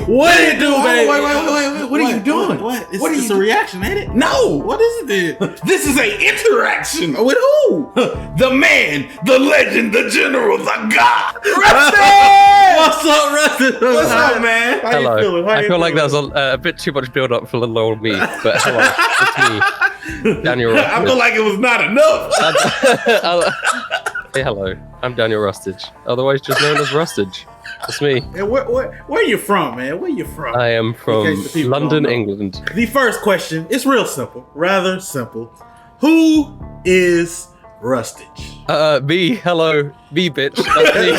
What it do, baby? Wait. What are you doing? What? What It's a reaction, ain't it? No. What is it then? This is a interaction. With who? The man, the legend, the general, the god. What's up, Rusty? What's up, man? How Hello. you feeling? I feel like that was a bit too much build up for little old me, but hello, it's me, Daniel Rustage. I feel like it was not enough. Hey, hello, I'm Daniel Rustage, otherwise just known as Rustage. That's me. And where you from, man? Where you from? I am from In case the people London, don't know. England. The first question is real simple, rather simple. Who is Rustage? Me, hello, me, bitch. That's me.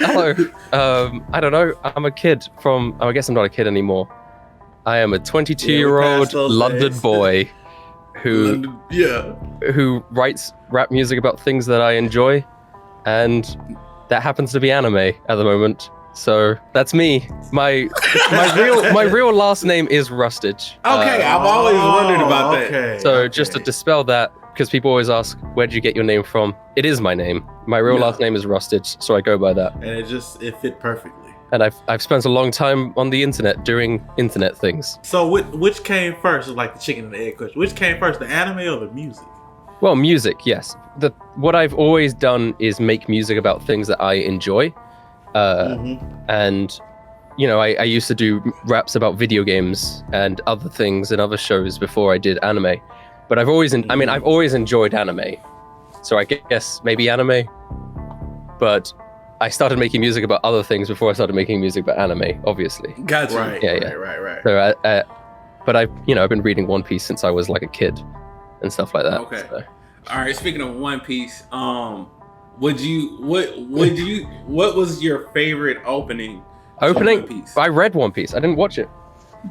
Hello. I don't know. I'm a kid from. I guess I'm not a kid anymore. I am a 22-year-old passed those London days. boy who writes rap music about things that I enjoy, and that happens to be anime at the moment. So that's me. My real last name is Rustage. Okay, I've always wondered about that. Okay, So just to dispel that, because people always ask, where'd you get your name from? It is my name. My real last name is Rustage, so I go by that. and it fit perfectly. And I've spent a long time on the internet doing internet things. So which came first? Is like the chicken and the egg question. Which came first, the anime or the music? Well, music, yes. What I've always done is make music about things that I enjoy. And, you know, I used to do raps about video games and other things and other shows before I did anime. But I've always enjoyed anime. So I guess maybe anime. But I started making music about other things before I started making music about anime, obviously. Gotcha. Right. Yeah. Right. So, but I've been reading One Piece since I was like a kid and stuff like that. Okay. So. All right. Speaking of One Piece, what was your favorite opening? to Opening? One Piece? I read One Piece. I didn't watch it.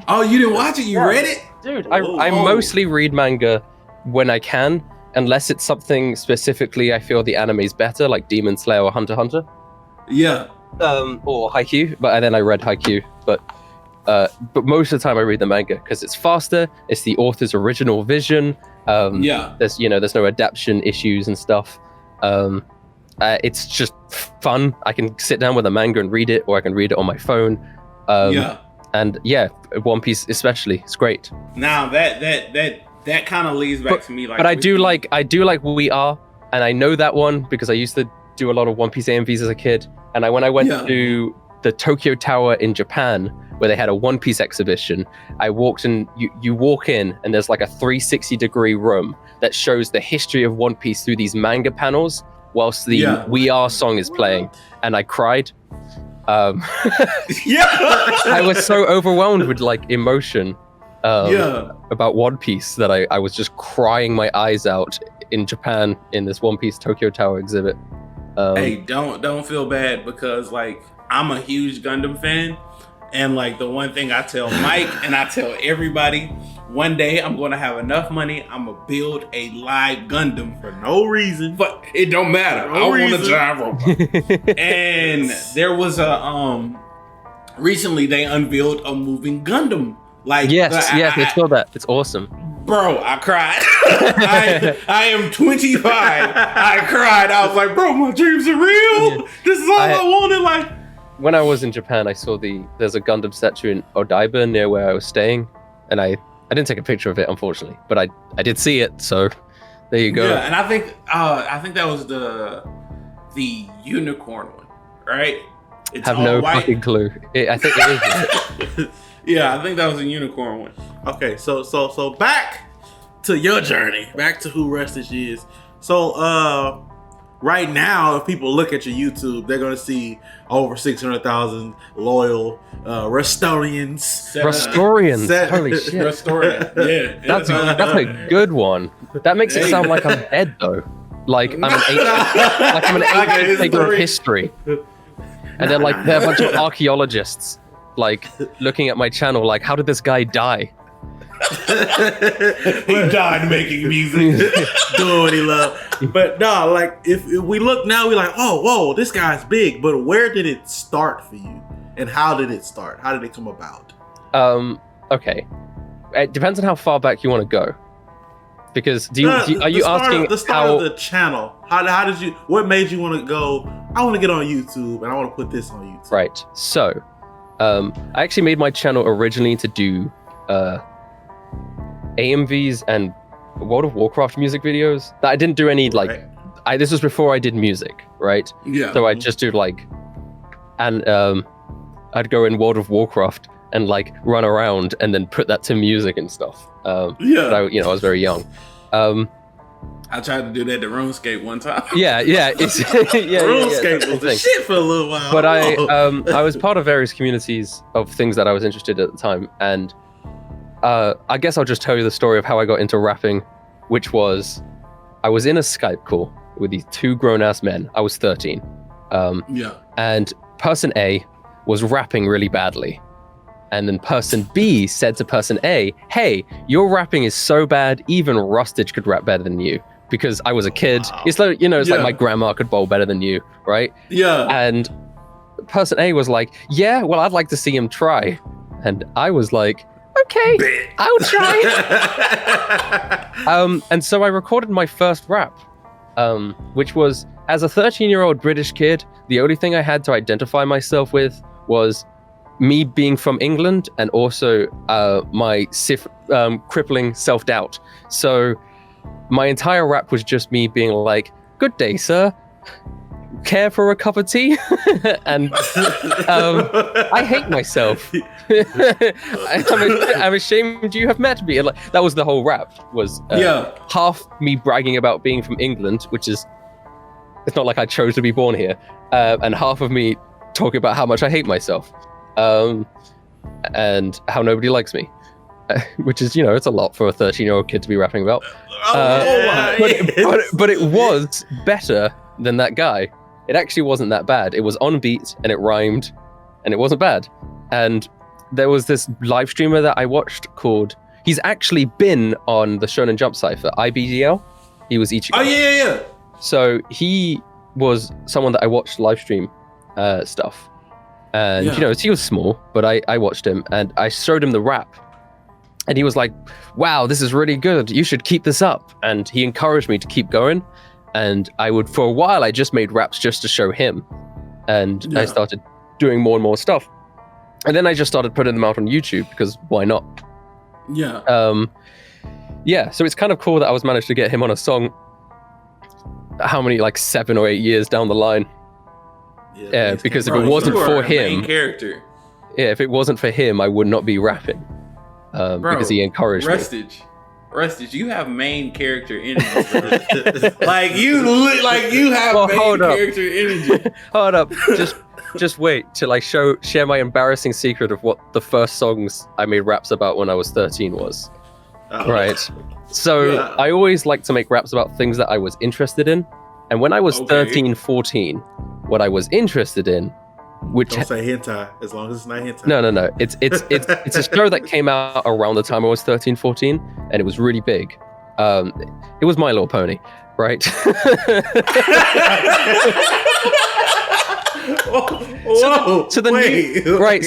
Oh, you didn't watch it? You read it? Dude, I mostly read manga when I can, unless it's something specifically I feel the anime's better, like Demon Slayer or Hunter x Hunter. Yeah. Or Haikyuu, but then I read Haikyuu. But most of the time I read the manga because it's faster. It's the author's original vision. There's no adaptation issues and stuff. It's just fun. I can sit down with a manga and read it, or I can read it on my phone. And yeah, One Piece especially, it's great. Now that kind of leads back to me, like. But I do like We Are, and I know that one because I used to do a lot of One Piece AMVs as a kid. And when I went to the Tokyo Tower in Japan, where they had a One Piece exhibition, I walked in. You walk in, and there's like a 360-degree room that shows the history of One Piece through these manga panels, whilst the We Are song is playing, and I cried. I was so overwhelmed with like emotion about One Piece that I was just crying my eyes out in Japan in this One Piece Tokyo Tower exhibit. Hey, don't feel bad, because like I'm a huge Gundam fan, and like the one thing I tell Mike and I tell everybody, one day I'm gonna have enough money, I'm gonna build a live Gundam For no reason. but it don't matter. I want a giant robot. And there was a recently they unveiled a moving Gundam. Like Yes, I saw that. It's awesome. Bro, I cried. I am 25. I cried. I was like, bro, my dreams are real. Yeah. This is all I wanted. Like, When I was in Japan, I saw there's a Gundam statue in Odaiba near where I was staying, and I didn't take a picture of it, unfortunately, but I did see it, so there you go. yeah, and I think that was the unicorn one, right? It's Have all no white. fucking clue. I think it is. Yeah, I think that was a unicorn one. Okay, so back to your journey, back to who Rustage is. So right now, if people look at your YouTube, they're gonna see over 600,000 loyal Rustarians. Restorians. Holy shit. Restoring. Yeah. That's a good one. That makes it sound like I'm dead though. Like I'm an ancient figure of history. And then like there are a bunch of archaeologists like looking at my channel like, how did this guy die? He died making music. Doing what he loved. But no, like if we look now, we're like, oh, whoa, this guy's big. But where did it start for you? And how did it start? How did it come about? Okay. It depends on how far back you want to go. Because are you asking the start of the channel? How did you? What made you want to go? I want to get on YouTube and I want to put this on YouTube. Right. So, I actually made my channel originally to do AMVs and World of Warcraft music videos. I didn't do any this was before I did music, right? Yeah. So I just do I'd go in World of Warcraft and like run around and then put that to music and stuff. But I was very young. I tried to do that to RuneScape one time. RuneScape was the shit for a little while. But I was part of various communities of things that I was interested in at the time, and I guess I'll just tell you the story of how I got into rapping, which was I was in a Skype call with these two grown-ass men. I was 13. And person A was rapping really badly. And then person B said to person A, hey, your rapping is so bad, even Rustage could rap better than you. Because I was a kid. Wow. It's like, like my grandma could bowl better than you, right? Yeah. And person A was like, yeah, well, I'd like to see him try. And I was like, okay, I'll try. And so I recorded my first rap, which was, as a 13-year-old British kid, the only thing I had to identify myself with was me being from England and also my crippling self-doubt. So my entire rap was just me being like, good day, sir. Care for a cup of tea? And I hate myself. I'm ashamed you have met me. And like, that was the whole rap, was half me bragging about being from England, which is, it's not like I chose to be born here, and half of me talking about how much I hate myself. And how nobody likes me, which is, it's a lot for a 13-year-old kid to be rapping about. But it was better than that guy. It actually wasn't that bad. It was on beat and it rhymed and it wasn't bad. And there was this live streamer that I watched he's actually been on the Shonen Jump Cypher, IBDL. He was Ichigo. Oh, yeah. So he was someone that I watched live stream stuff. And, he was small, but I watched him and I showed him the rap. And he was like, wow, this is really good. You should keep this up. And he encouraged me to keep going. And for a while, I just made raps just to show him. And I started doing more and more stuff. And then I just started putting them out on YouTube because why not? Yeah. So it's kind of cool that I was managed to get him on a song. How many, 7 or 8 years down the line? Yeah, because if it wasn't for him, main character. Yeah, if it wasn't for him, I would not be rapping. Because he encouraged me. Rustage, you have main character energy. you have main character energy. Hold up, just wait till I share my embarrassing secret of what the first songs I made raps about when I was 13 was. Right. So I always like to make raps about things that I was interested in, and when I was 13, 14. What I was interested in, which don't say hentai as long as it's not hentai. No. It's a show that came out around the time I was 13, 14, and it was really big. It was My Little Pony, right? So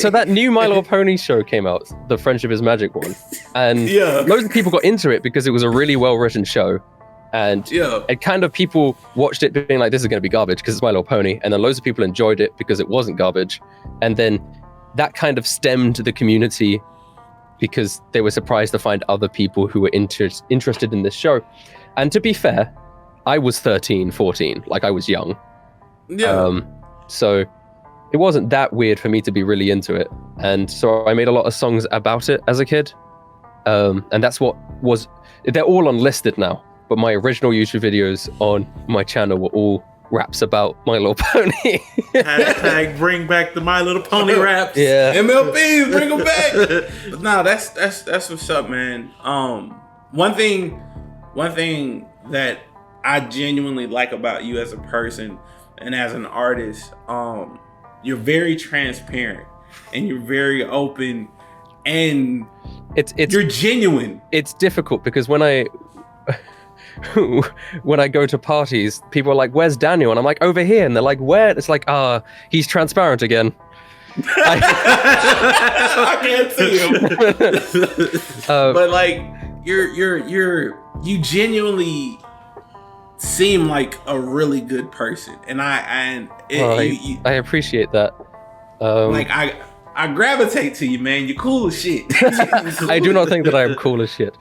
that new My Little Pony show came out, the Friendship is Magic one, and loads of people got into it because it was a really well-written show. And kind of people watched it being like, this is going to be garbage because it's My Little Pony. And then loads of people enjoyed it because it wasn't garbage. And then that kind of stemmed the community because they were surprised to find other people who were interested in this show. And to be fair, I was 13, 14, I was young. So it wasn't that weird for me to be really into it. And so I made a lot of songs about it as a kid. And that's they're all unlisted now. But my original YouTube videos on my channel were all raps about My Little Pony. Hashtag bring back the My Little Pony raps. Yeah. MLPs, bring them back. But no, that's what's up, man. One thing that I genuinely like about you as a person and as an artist, you're very transparent and you're very open and you're genuine. It's difficult because when I go to parties, people are like, where's Daniel? And I'm like, over here. And they're like, where? It's like, he's transparent again. I can't see him. But you're you genuinely seem like a really good person, and I appreciate that. I gravitate to you, man. You're cool as shit. I do not think that I am cool as shit.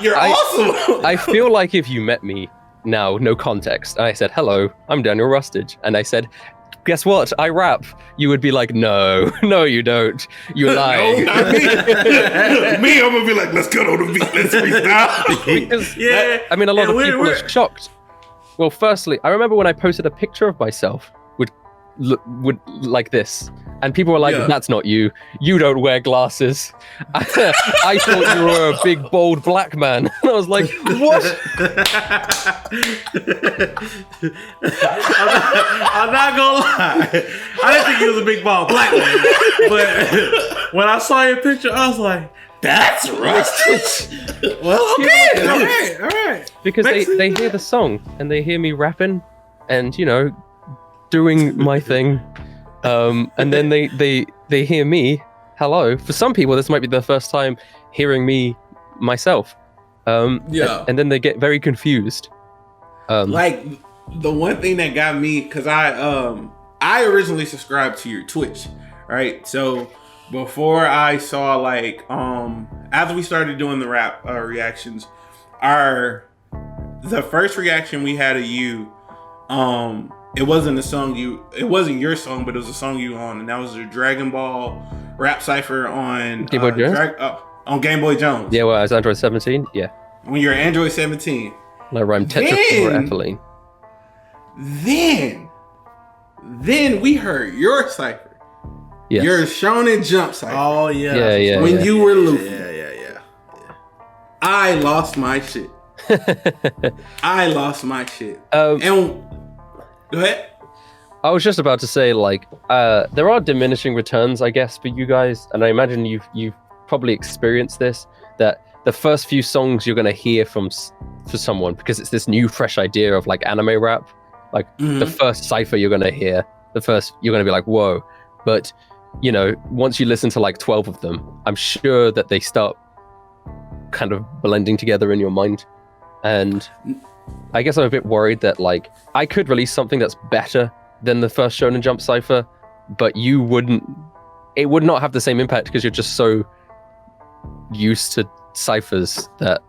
You're awesome. I feel like if you met me now, no context, and I said, "Hello, I'm Daniel Rustage," and I said, "Guess what? I rap," you would be like, "No, no, you don't. You lie." No, not me. Me, I'm gonna be like, "Let's cut on the beat. Let's freestyle." Because a lot of people are shocked. Well, firstly, I remember when I posted a picture of myself would like this, and people were like, "That's not you. You don't wear glasses." I thought you were a big bold black man, and I was like, "What?" I'm not gonna lie. I didn't think he was a big bald black man, but when I saw your picture, I was like, "That's Rustage." Well, okay, all right. Because they hear the song and they hear me rapping, and doing my thing, and then they hear me. Hello. For some people, this might be their first time hearing me myself. And then they get very confused. Like the one thing that got me, because I originally subscribed to your Twitch, right? So before I saw after we started doing the rap reactions, the first reaction we had of you, it wasn't your song, but it was a song you on, and that was the Dragon Ball rap cipher on Game Boy Jones? On Game Boy Jones. Yeah, well, I was Android 17. Yeah. When you're Android 17. And I rhymed tetrafluoroethylene. Then we heard your cipher. Yes. Your Shonen Jump cipher. Oh yeah. Yeah. When you were Luffy. Yeah. I lost my shit. And go ahead. I was just about to say, there are diminishing returns, I guess, for you guys, and I imagine you've probably experienced this, that the first few songs you're going to hear for someone, because it's this new, fresh idea of anime rap, the first cipher you're going to hear, you're going to be like, whoa. But, once you listen to 12 of them, I'm sure that they start kind of blending together in your mind. And I guess I'm a bit worried that I could release something that's better than the first Shonen Jump cipher, but it would not have the same impact because you're just so used to ciphers that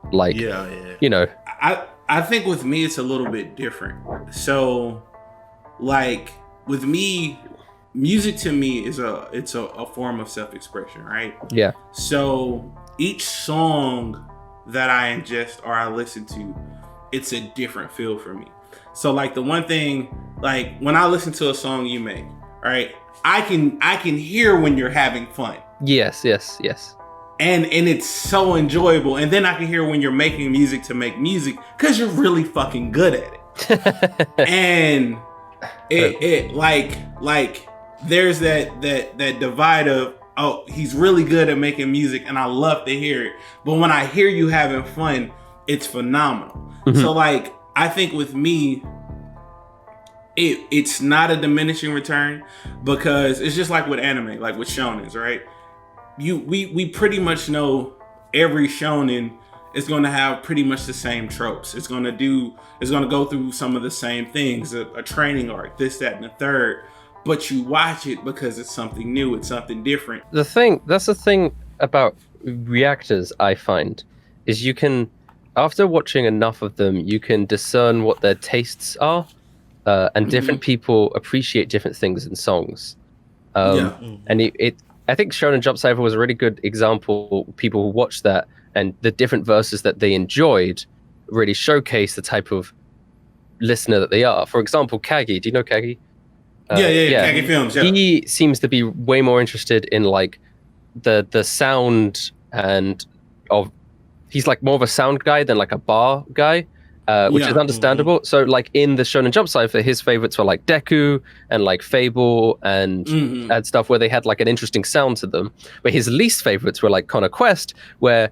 I think with me it's a little bit different. So with me, music to me is a form of self-expression, right? Yeah. So each song that I ingest or I listen to, it's a different feel for me. So the one thing, when I listen to a song you make, right, I can hear when you're having fun. Yes. And it's so enjoyable. And then I can hear when you're making music to make music because you're really fucking good at it. And there's that divide of, oh, he's really good at making music and I love to hear it. But when I hear you having fun, it's phenomenal. Mm-hmm. So I think with me, it's not a diminishing return because it's just like with anime, like with shonens, right? We pretty much know every shonen is going to have pretty much the same tropes. It's going to go through some of the same things, a training arc, this, that, and the third. But you watch it because it's something new, it's something different. That's the thing about reactors, I find, is you can, after watching enough of them, you can discern what their tastes are, and different people appreciate different things in songs. And I think Shonen Jump Cypher was a really good example. People who watched that and the different verses that they enjoyed really showcase the type of listener that they are. For example, Kagi. Do you know Kagi? Yeah. Kagi Films. Yeah. He seems to be way more interested in the sound and he's more of a sound guy than a bar guy. Which is understandable. So in the Shonen Jump Cypher, his favorites were Deku and Fable and stuff where they had an interesting sound to them. But his least favorites were Connor Quest, where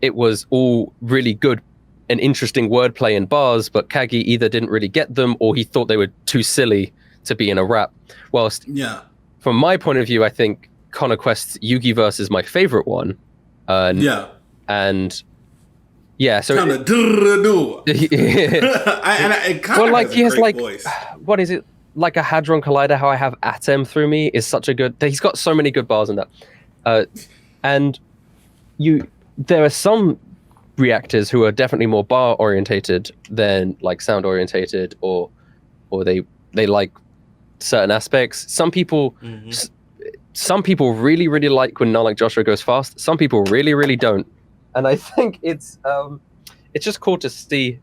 it was all really good and interesting wordplay and bars, but Kagi either didn't really get them or he thought they were too silly to be in a rap. Whilst from my point of view, I think Connor Quest's Yugi verse is my favorite one. And Yeah, so kind of do. It kind well, of like has he a has great like voice. what is it? Like a Hadron Collider, how I have Atom through me is such a good. He's got so many good bars in that, and there are some reactors who are definitely more bar orientated than like sound orientated, or they like certain aspects. Some people really like when Not Like Joshua goes fast. Some people really don't, and I think it's just cool to see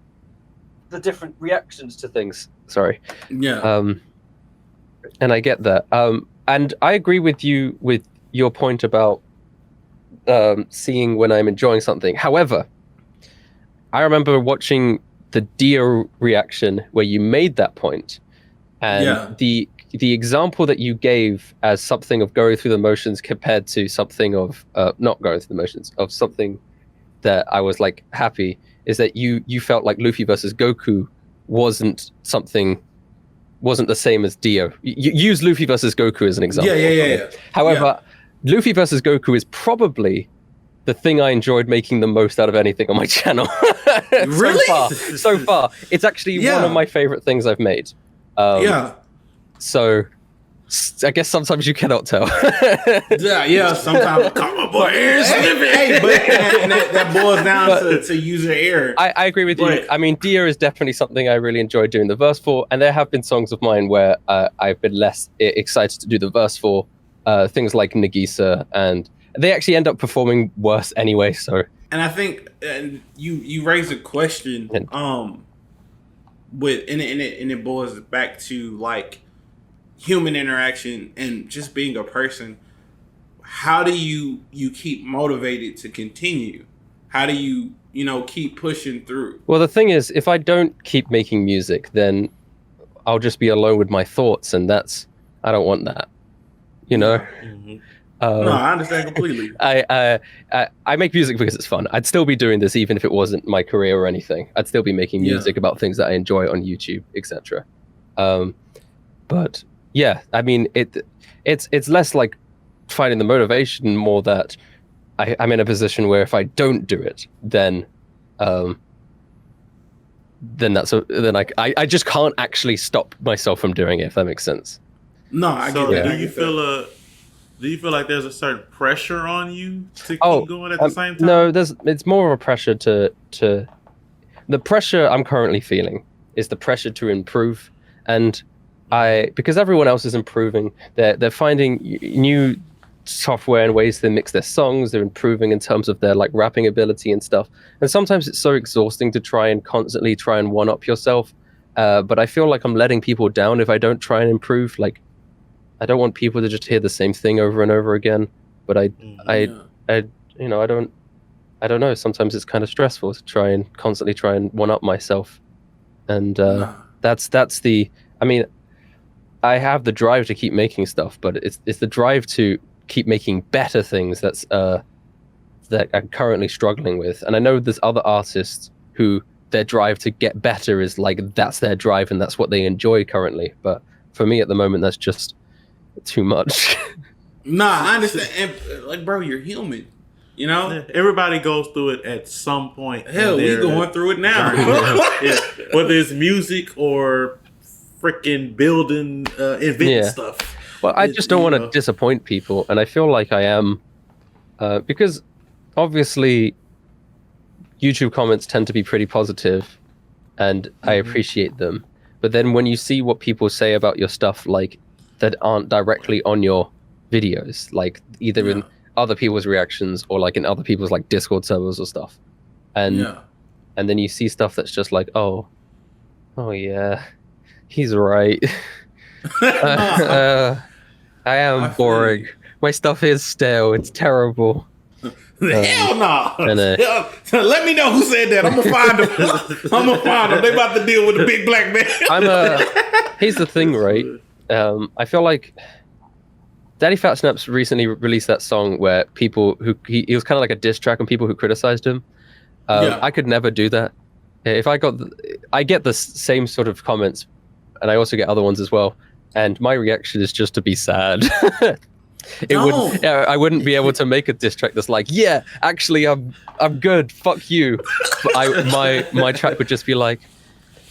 the different reactions to things. Sorry. Yeah. And I get that. And I agree with you with your point about seeing when I'm enjoying something. However, I remember watching the Dio reaction where you made that point, and the example that you gave as something of going through the motions compared to something of not going through the motions, of something that I was like happy, is that you felt like Luffy versus Goku wasn't the same as Dio. You use Luffy versus Goku as an example. Yeah. However, Luffy versus Goku is probably the thing I enjoyed making the most out of anything on my channel. Really? So far. It's actually one of my favorite things I've made. So I guess sometimes you cannot tell. Sometimes come on, boy, that boils down to user error. I agree with you. I mean, Dio is definitely something I really enjoyed doing the verse for, and there have been songs of mine where I've been less excited to do the verse for, things like Nagisa, and they actually end up performing worse anyway. So, and I think you raise a question, and it boils back to like human interaction and just being a person. How do you keep motivated to continue? How do you keep pushing through? Well, the thing is, if I don't keep making music, then I'll just be alone with my thoughts, and I don't want that. No, I understand completely. I make music because it's fun. I'd still be doing this even if it wasn't my career or anything. I'd still be making music about things that I enjoy on YouTube, etc. But yeah, I mean, it's less like finding the motivation, more that I'm in a position where if I don't do it, then I just can't actually stop myself from doing it, if that makes sense. No, I get that. Do you feel like there's a certain pressure on you to keep going at the same time? No, it's more of a pressure to the pressure I'm currently feeling is the pressure to improve, and because everyone else is improving, they're finding new software and ways to mix their songs. They're improving in terms of their like rapping ability and stuff. And sometimes it's so exhausting to constantly try and one up yourself. But I feel like I'm letting people down if I don't try and improve. Like, I don't want people to just hear the same thing over and over again. But I don't know. Sometimes it's kind of stressful to constantly try and one up myself. And that's the. I mean, I have the drive to keep making stuff, but it's the drive to keep making better things that I'm currently struggling with. And I know there's other artists who their drive to get better is like that's their drive and that's what they enjoy currently. But for me at the moment, that's just too much. I understand. And like, bro, you're human. Everybody goes through it at some point. Hell, we going through it now. Whether it's music or freaking building, inventing stuff. Well, I just don't want to disappoint people, and I feel like I am, because obviously YouTube comments tend to be pretty positive, and I appreciate them. But then when you see what people say about your stuff, like that aren't directly on your videos, like either in other people's reactions or like in other people's like Discord servers or stuff, and then you see stuff that's just like, oh yeah, he's right. I am boring. My stuff is stale. It's terrible. Hell no. Let me know who said that. I'm gonna find them. They about to deal with the big black man. Here's the thing, right? I feel like Daddy Fat Snaps recently released that song where people he was kind of like a diss track on people who criticized him. I could never do that. If I get the same sort of comments, and I also get other ones as well. And my reaction is just to be sad. Don't. I wouldn't be able to make a diss track that's like, yeah, actually, I'm good. Fuck you. But my track would just be like,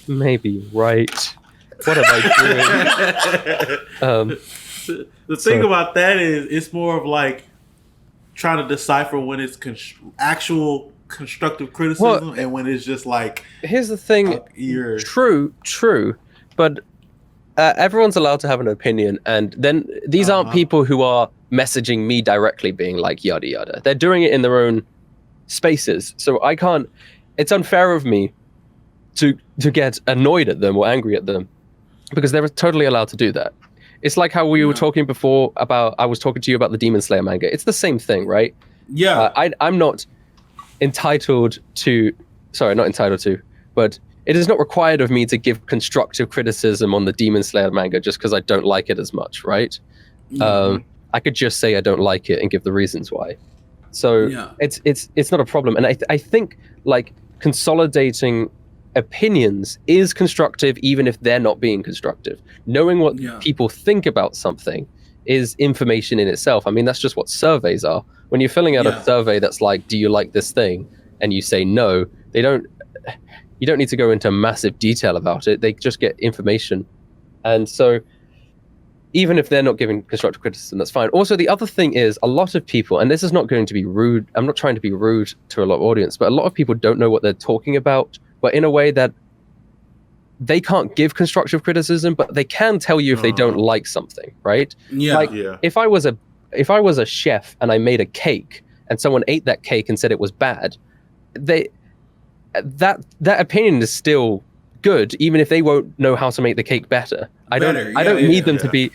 maybe right. What am I doing? The thing about that is, it's more of like trying to decipher when it's actual constructive criticism and when it's just like. Here's the thing. True, but everyone's allowed to have an opinion, and then these aren't people who are messaging me directly, being like yada yada. They're doing it in their own spaces, so I can't. It's unfair of me to get annoyed at them or angry at them, because they're totally allowed to do that. It's like how we were talking before about, I was talking to you about the Demon Slayer manga. It's the same thing, right? Yeah. I'm not entitled to, but it is not required of me to give constructive criticism on the Demon Slayer manga just because I don't like it as much, right? Mm-hmm. I could just say I don't like it and give the reasons why. So it's not a problem. And I think like consolidating opinions is constructive even if they're not being constructive. Knowing what people think about something is information in itself. I mean, that's just what surveys are. When you're filling out a survey that's like, do you like this thing? And you say no, you don't need to go into massive detail about it. They just get information. And so even if they're not giving constructive criticism, that's fine. Also, the other thing is a lot of people, and this is not going to be rude, I'm not trying to be rude to a lot of audience, but a lot of people don't know what they're talking about, but in a way that they can't give constructive criticism, but they can tell you if they don't like something, right? If I was a chef and I made a cake and someone ate that cake and said it was bad, that opinion is still good, even if they won't know how to make the cake better. I don't need them to be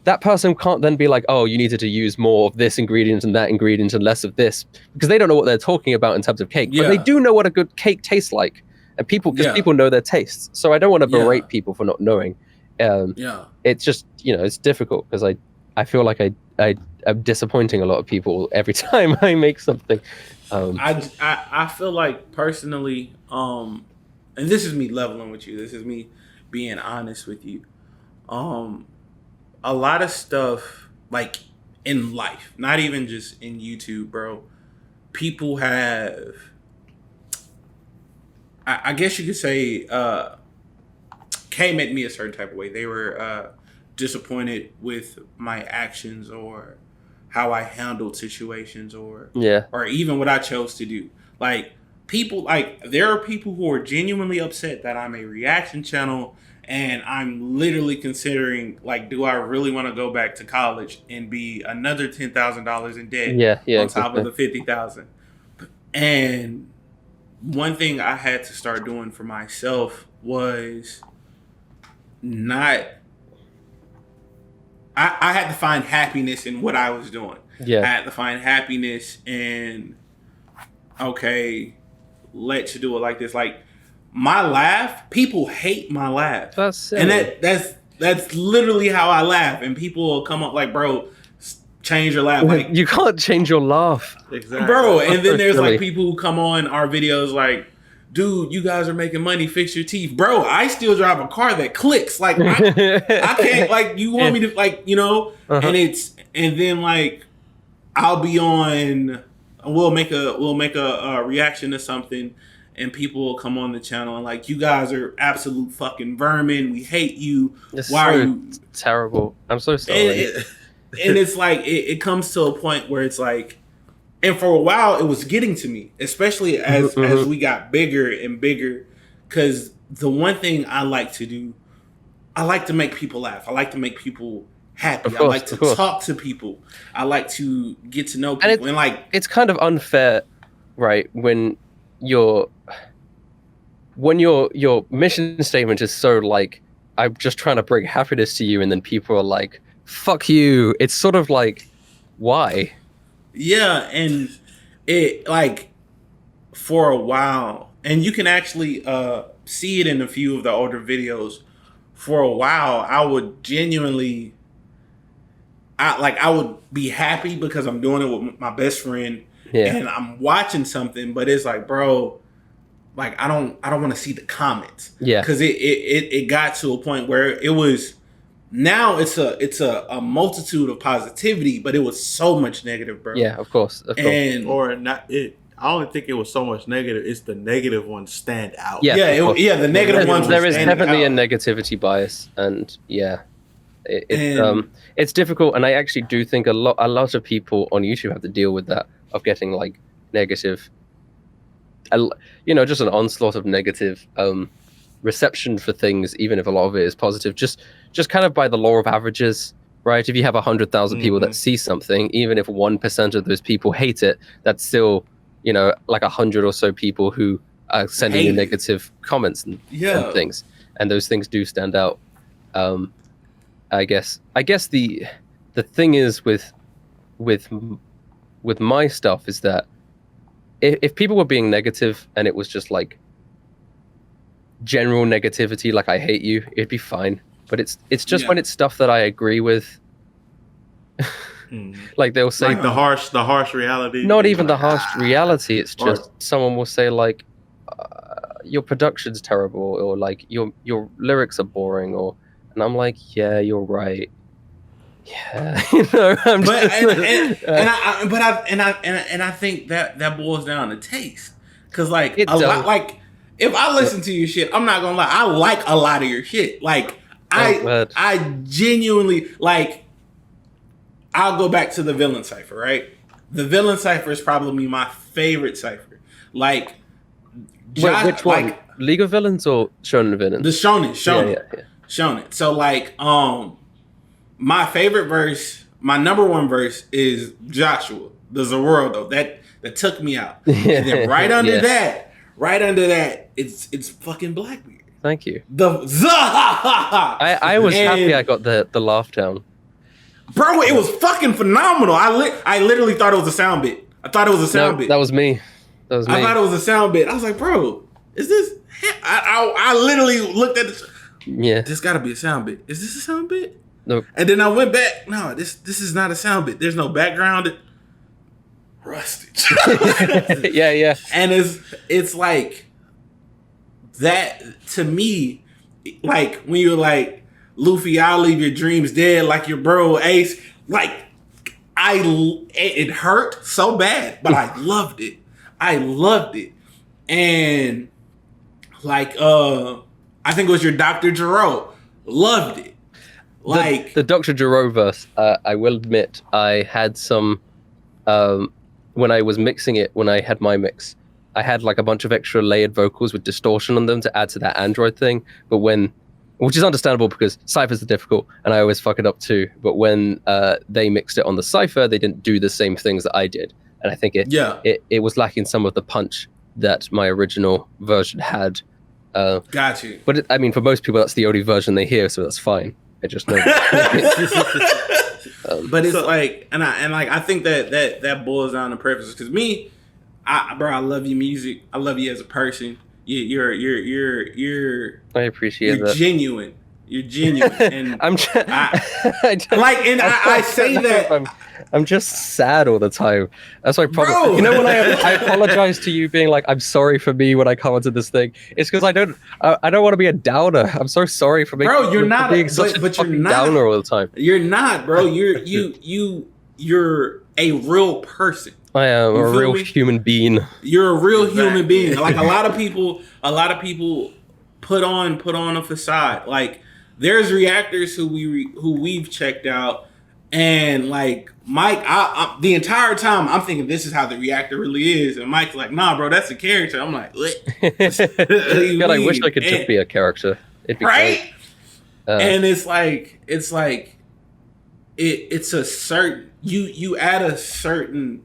that person can't then be like, oh, you needed to use more of this ingredient and that ingredient and less of this, because they don't know what they're talking about in terms of cake. But they do know what a good cake tastes like, and people know their tastes. So I don't want to berate people for not knowing. It's just, it's difficult because I feel like I'm disappointing a lot of people every time I make something. I feel like personally, and this is me leveling with you. This is me being honest with you. A lot of stuff, like in life, not even just in YouTube, bro, people have, I guess you could say, came at me a certain type of way. They were disappointed with my actions or how I handled situations or even what I chose to do. Like, there are people who are genuinely upset that I'm a reaction channel and I'm literally considering, like, do I really want to go back to college and be another $10,000 in debt on top of the $50,000? And one thing I had to start doing for myself was I had to find happiness in what I was doing. I had to find happiness in, okay, let's do it like this. Like, my laugh, people hate my laugh. That's silly. And that's literally how I laugh. And people will come up like, bro, change your laugh. Like, you can't change your laugh. Exactly. Bro, and then there's like people who come on our videos like, dude, you guys are making money, fix your teeth. Bro, I still drive a car that clicks. Like, I can't, like, you want me to, like, and then like, I'll be on, we'll make a reaction to something, and people will come on the channel and like, you guys are absolute fucking vermin. We hate you. Why are you terrible? I'm so sorry. And it's like, it comes to a point where it's like, and for a while it was getting to me, especially as we got bigger and bigger, because the one thing I like to do, I like to make people laugh. I like to make people happy. I like to talk to people. I like to get to know people. And like, it's kind of unfair, right? When your mission statement is so like, I'm just trying to bring happiness to you, and then people are like, fuck you. It's sort of like, why? Yeah, and it, like, for a while, and you can actually see it in a few of the older videos. For a while, I would genuinely, I would be happy because I'm doing it with my best friend, and I'm watching something, but it's like, bro, like, I don't want to see the comments, because it got to a point where it was Now it's a multitude of positivity, but it was so much negative, bro. Yeah, of course. And or not it. I don't think it was so much negative. It's the negative ones stand out. Yeah, the negative ones. There is definitely out. a negativity bias, and it's difficult. And I actually do think a lot of people on YouTube have to deal with that, of getting like negative, just an onslaught of negative reception for things, even if a lot of it is positive. Just kind of by the law of averages, right? If you have 100,000 people that see something, even if 1% of those people hate it, that's still like 100 or so people who are sending you negative comments and things, and those things do stand out. I guess the thing is with my stuff is that if people were being negative and it was just like general negativity, like I hate you, it'd be fine. But it's just when it's stuff that I agree with. Like they'll say like the harsh reality. Not even the harsh reality. It's just someone will say like your production's terrible, or like your lyrics are boring, and I'm like, yeah, you're right. Yeah, I think that boils down to taste, because like lot, like if I listen to your shit, I'm not gonna lie, I like a lot of your shit. Like I genuinely like. I'll go back to the Villain Cipher, right? The Villain Cipher is probably my favorite cipher. Like, which one? Like, League of Villains or Shonen Villains? The Shonen. Yeah. Shonen. So like, my favorite verse, my number one verse is Joshua, the Zoroardo. That took me out. And then right under that, it's fucking Blackbeard. Thank you. I was happy I got the laugh down. Bro, it was fucking phenomenal. I literally thought it was a sound bit. I thought it was a sound bit. That was me. I thought it was a sound bit. I was like, bro, is this? I literally looked at this. Yeah. This got to be a sound bit. Is this a sound bit? Nope. And then I went back. No, this is not a sound bit. There's no background. Rustage. Yeah. And it's like that to me. Like when you're like, Luffy, I'll leave your dreams dead like your bro Ace. Like, it hurt so bad, but I loved it. And like, I think it was your Dr. Gero. Loved it. Like the Dr. Gero verse, I will admit, I had some, when I was mixing it, when I had my mix, I had like a bunch of extra layered vocals with distortion on them to add to that Android thing. But which is understandable because ciphers are difficult and I always fuck it up too. But when they mixed it on the cipher, they didn't do the same things that I did. And I think it was lacking some of the punch that my original version had. Got you. But for most people, that's the only version they hear, so that's fine. I just know. But it's like, I think that boils down to preferences. Because me, I love your music. I love you as a person. You're I appreciate that. Genuine. You're genuine, and I say that I'm just sad all the time. That's my problem. Bro. When I apologize to you, being like, I'm sorry for me when I commented this thing. It's because I don't want to be a downer. I'm so sorry for being. Bro, you're not being such a fucking downer all the time. You're not, bro. You're a real person. I am a real human being. You're a real human being. Like a lot of people put on a facade. Like there's reactors who we've checked out, and like Mike, I the entire time I'm thinking this is how the reactor really is, and Mike's like, nah, bro, that's a character. I'm like, what? God, I wish I could just be a character. It'd be right. And it's a certain you add a certain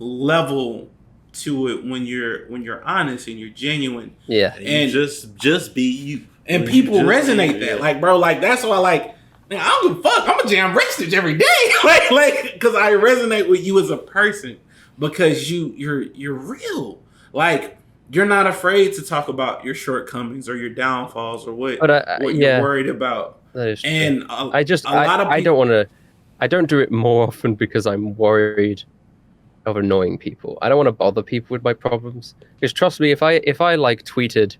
level to it when you're honest and you're genuine. Yeah. And just be you. And people resonate that. Like, bro, like that's why like man, I don't give a fuck. I'm a jam Rustage every day. like because I resonate with you as a person because you're real. Like you're not afraid to talk about your shortcomings or your downfalls or what you're worried about. That is true. And I don't want to. I don't do it more often because I'm worried of annoying people. I don't want to bother people with my problems. Because trust me, if I like tweeted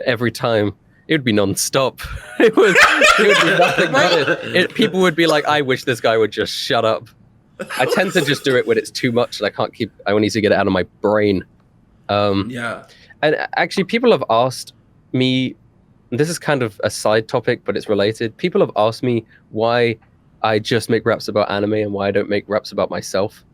every time, it would be non-stop. It would be nothing but it. People would be like, I wish this guy would just shut up. I tend to just do it when it's too much and I need to get it out of my brain. Yeah. And actually, people have asked me, this is kind of a side topic, but it's related. People have asked me why I just make raps about anime and why I don't make raps about myself.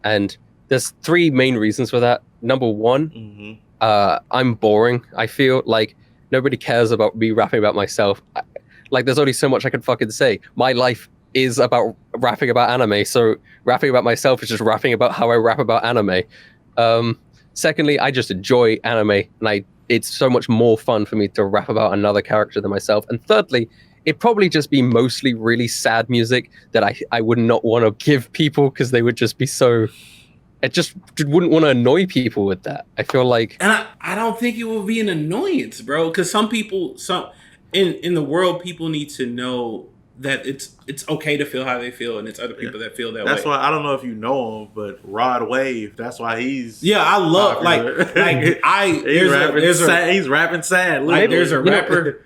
And there's 3 main reasons for that. Number 1, I'm boring. I feel like nobody cares about me rapping about myself. Like, there's only so much I can fucking say. My life is about rapping about anime, so rapping about myself is just rapping about how I rap about anime. Secondly, I just enjoy anime, and it's so much more fun for me to rap about another character than myself. And thirdly, it'd probably just be mostly really sad music that I would not want to give people because they would just be so... I just wouldn't want to annoy people with that. I feel like... And I don't think it will be an annoyance, bro, because some people... in the world, people need to know that it's okay to feel how they feel, and it's other people that feel that way. That's why, I don't know if you know him, but Rod Wave, that's why he's... Yeah, I love, he's rapping sad. Like, there's a rapper...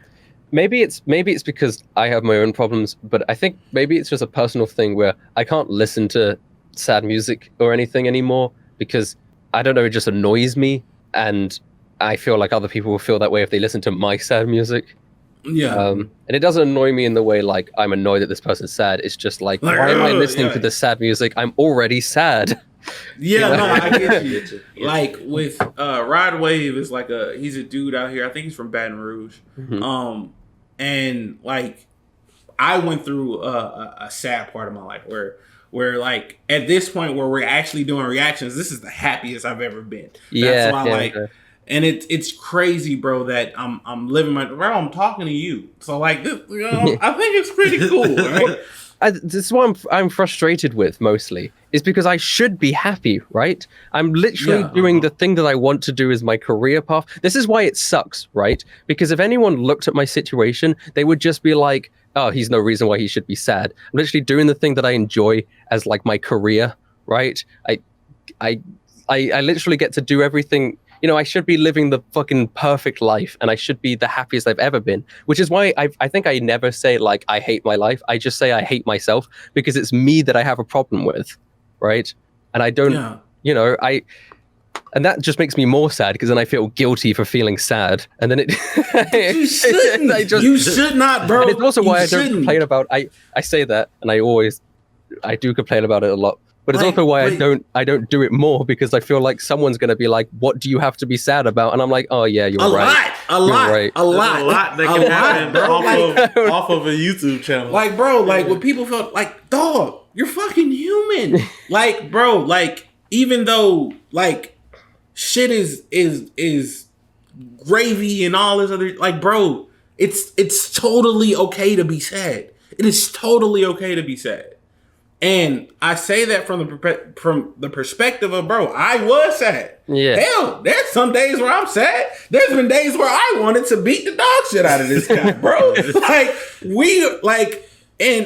Maybe it's because I have my own problems, but I think maybe it's just a personal thing where I can't listen to sad music or anything anymore because, I don't know, it just annoys me, and I feel like other people will feel that way if they listen to my sad music. Yeah. And it doesn't annoy me in the way like I'm annoyed that this person's sad. It's just like, why am I listening to this sad music? I'm already sad. Yeah, you know? No, I get you. Like with Rod Wave is like he's a dude out here. I think he's from Baton Rouge. Mm-hmm. And like I went through a sad part of my life where like at this point where we're actually doing reactions, this is the happiest I've ever been. That's why and it's crazy, bro, that I'm living I'm talking to you. So like this, I think it's pretty cool, right? This is what I'm frustrated with mostly, is because I should be happy, right? I'm literally doing the thing that I want to do as my career path. This is why it sucks, right? Because if anyone looked at my situation, they would just be like, oh, he's no reason why he should be sad. I'm literally doing the thing that I enjoy as like my career, right? I literally get to do everything. You know, I should be living the fucking perfect life, and I should be the happiest I've ever been, which is why I think I never say, like, I hate my life. I just say I hate myself, because it's me that I have a problem with, right? And I don't, and that just makes me more sad, because then I feel guilty for feeling sad. And then you shouldn't. You should not, bro. And it's also why I don't complain about, I say that, and I do complain about it a lot. But it's also why I don't do it more, because I feel like someone's going to be like, what do you have to be sad about? And I'm like, oh yeah, you're right. A lot that can happen off of a YouTube channel. Like, bro, like when people feel like, dog, you're fucking human. Like, bro, like even though like shit is gravy and all this other, like, bro, it's totally okay to be sad. It is totally okay to be sad. And I say that from the perspective of, bro, I was sad. Yeah. Hell, there's some days where I'm sad. There's been days where I wanted to beat the dog shit out of this guy, bro. And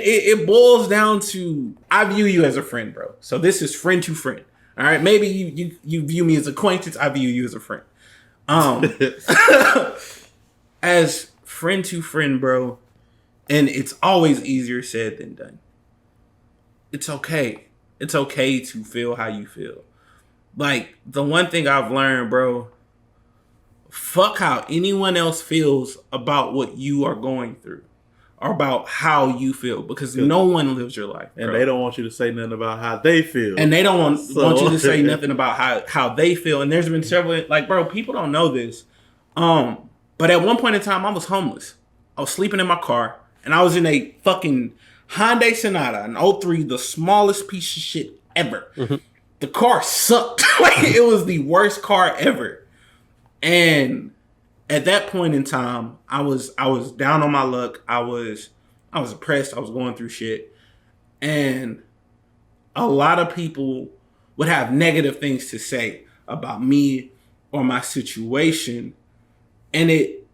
it boils down to, I view you as a friend, bro. So this is friend to friend. All right. Maybe you view me as acquaintance. I view you as a friend. As friend to friend, bro. And it's always easier said than done. It's okay. It's okay to feel how you feel. Like, the one thing I've learned, bro, fuck how anyone else feels about what you are going through or about how you feel, because no one lives your life, bro. And they don't want you to say nothing about how they feel. And they don't want you to say nothing about how they feel. And there's been several, like, bro, people don't know this. But at one point in time, I was homeless. I was sleeping in my car, and I was in a fucking Hyundai Sonata, an 03, the smallest piece of shit ever. Mm-hmm. The car sucked. Like, it was the worst car ever. And at that point in time, I was down on my luck. I was depressed. I was going through shit. And a lot of people would have negative things to say about me or my situation. And it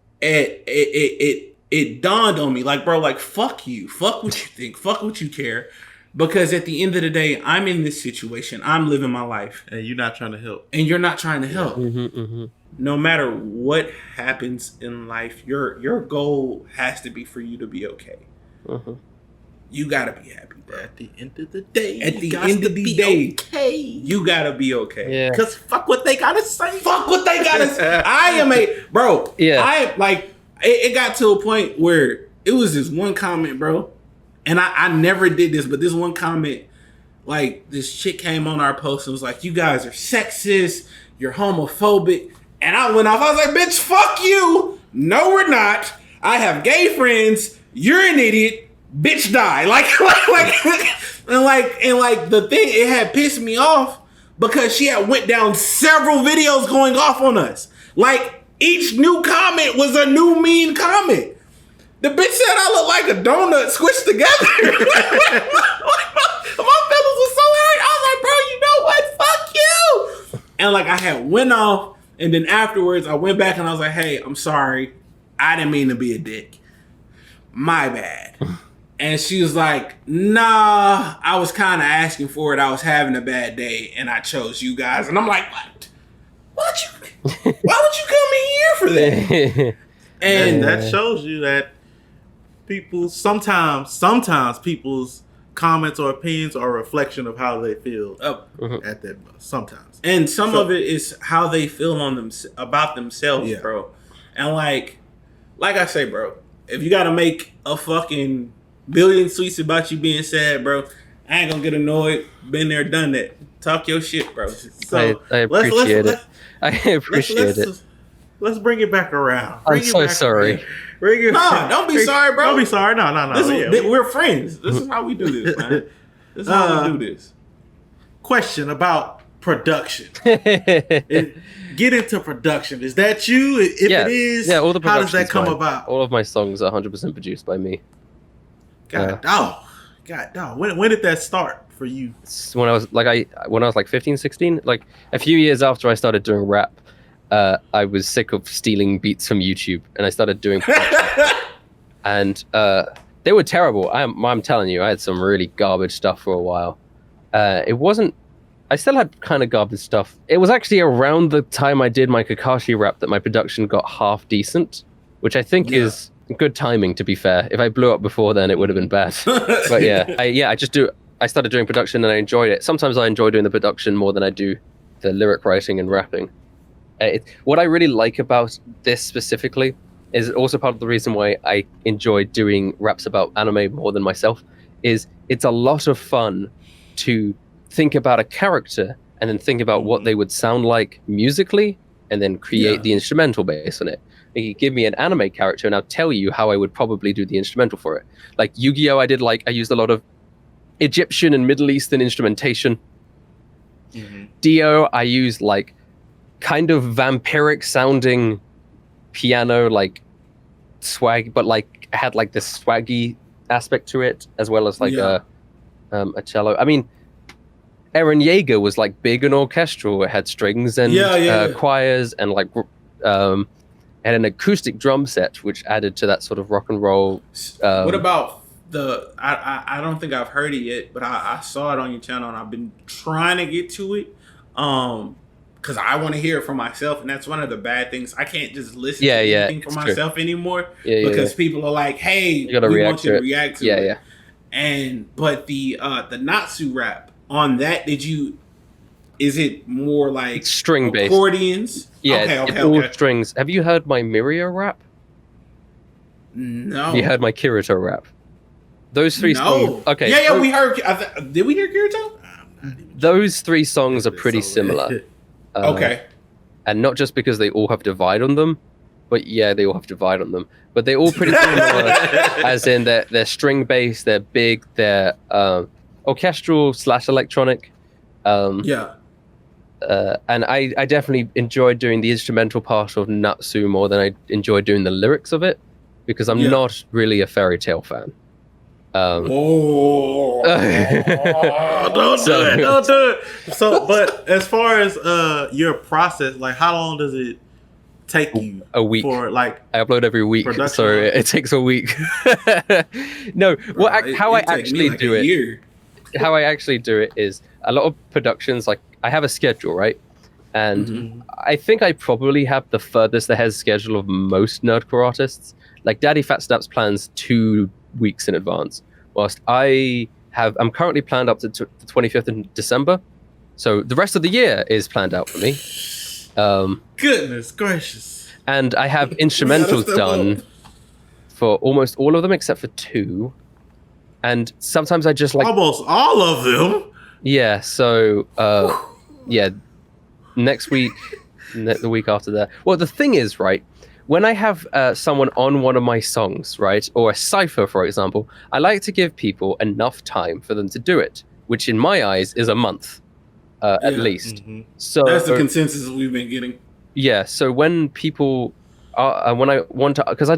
dawned on me, like, bro, like, fuck you. Fuck what you think. Fuck what you care. Because at the end of the day, I'm in this situation. I'm living my life. And you're not trying to help. And you're not trying to help. Mm-hmm, mm-hmm. no matter what happens in life, your goal has to be for you to be okay. Mhm. You gotta be happy, bro. At the end of the day, At the end of the day, okay. you gotta be okay. Yeah. Because fuck what they gotta say. Fuck what they gotta say. I am bro. Yeah. I like it got to a point where it was this one comment, bro. And I never did this, but this one comment, like this chick came on our post and was like, "You guys are sexist, you're homophobic." And I went off. I was like, "Bitch, fuck you. No, we're not. I have gay friends. You're an idiot. Bitch, die." And the thing, it had pissed me off because she had went down several videos going off on us. Like each new comment was a new mean comment. The bitch said I look like a donut squished together. My feelings was so hurt. I was like, bro, you know what? Fuck you. And like I had went off, and then afterwards I went back and I was like, hey, I'm sorry. I didn't mean to be a dick. My bad. And she was like, nah, I was kind of asking for it. I was having a bad day and I chose you guys. And I'm like, what? Why would you come in here for that? And that shows you that people sometimes people's comments or opinions are a reflection of how they feel at that sometimes. And some of it is how they feel about themselves, Yeah. bro. And like I say, bro, if you gotta make a fucking billion tweets about you being sad, bro, I ain't gonna get annoyed. Been there, done that. Talk your shit, bro. So I appreciate it. I appreciate it. Let's bring it back around. I'm so sorry. Nah, don't be sorry, bro. Don't be sorry. No. We're friends. This is how we do this, man. This is how we do this. Question about production. Get into production. Is that you? If it is, all the how does that production's come mine. about? All of my songs are 100% produced by me. God dog. When did that start for you? When I was like 15, 16, like a few years after I started doing rap, I was sick of stealing beats from YouTube, and I started doing production. And they were terrible. I'm telling you, I had some really garbage stuff for a while. I still had kind of garbage stuff. It was actually around the time I did my Kakashi rap that my production got half decent, which I think is good timing, to be fair. If I blew up before then, it would have been bad. But I started doing production and I enjoyed it. Sometimes I enjoy doing the production more than I do the lyric writing and rapping. What I really like about this specifically is also part of the reason why I enjoy doing raps about anime more than myself, is it's a lot of fun to think about a character and then think about what they would sound like musically and then create the instrumental based on it. And you give me an anime character and I'll tell you how I would probably do the instrumental for it. Like Yu-Gi-Oh! I used a lot of Egyptian and Middle Eastern instrumentation. Dio, I used like kind of vampiric sounding piano, like swag, but like had like this swaggy aspect to it, as well as like a cello. I mean, Eren Yeager was like big and orchestral. It had strings and choirs and like had an acoustic drum set, which added to that sort of rock and roll. What about I don't think I've heard it yet, but I saw it on your channel and I've been trying to get to it. Because I want to hear it for myself, and that's one of the bad things. I can't just listen to anything for myself anymore because people are like, "Hey, we want you to react to it." But the Natsu rap on that, is it more like string based accordions? Yeah, all strings. Have you heard my Mirio rap? No. Have you heard my Kirito rap? Those three songs. Okay. Yeah, we heard. Did we hear Kirito? Those three songs are pretty similar. And not just because they all have divide on them, but they all have divide on them. But they're all pretty similar, as in they're string based, they're big, they're orchestral / electronic. And I definitely enjoy doing the instrumental part of Natsu more than I enjoy doing the lyrics of it, because I'm not really a fairy tale fan. Don't do it. So, but as far as your process, like how long does it take you? A week. For like I upload every week, so it takes a week. No, how I actually do it. How I actually do it is a lot of productions. Like I have a schedule, right? And Mm-hmm. I think I probably have the furthest ahead schedule of most nerdcore artists. Like Daddy Fat Snaps plans 2 weeks in advance, whilst I'm currently planned up to the 25th of December. So the rest of the year is planned out for me. Goodness gracious. And I have We gotta instrumentals step done up. for almost all of them except for 2. And sometimes I just like... Almost all of them. Yeah, so... yeah, next week, the week after that. Well, the thing is, right, when I have someone on one of my songs, right, or a cipher, for example, I like to give people enough time for them to do it, which in my eyes is a month, at least. Mm-hmm. So That's the consensus we've been getting. yeah, so when people are, when I want to, because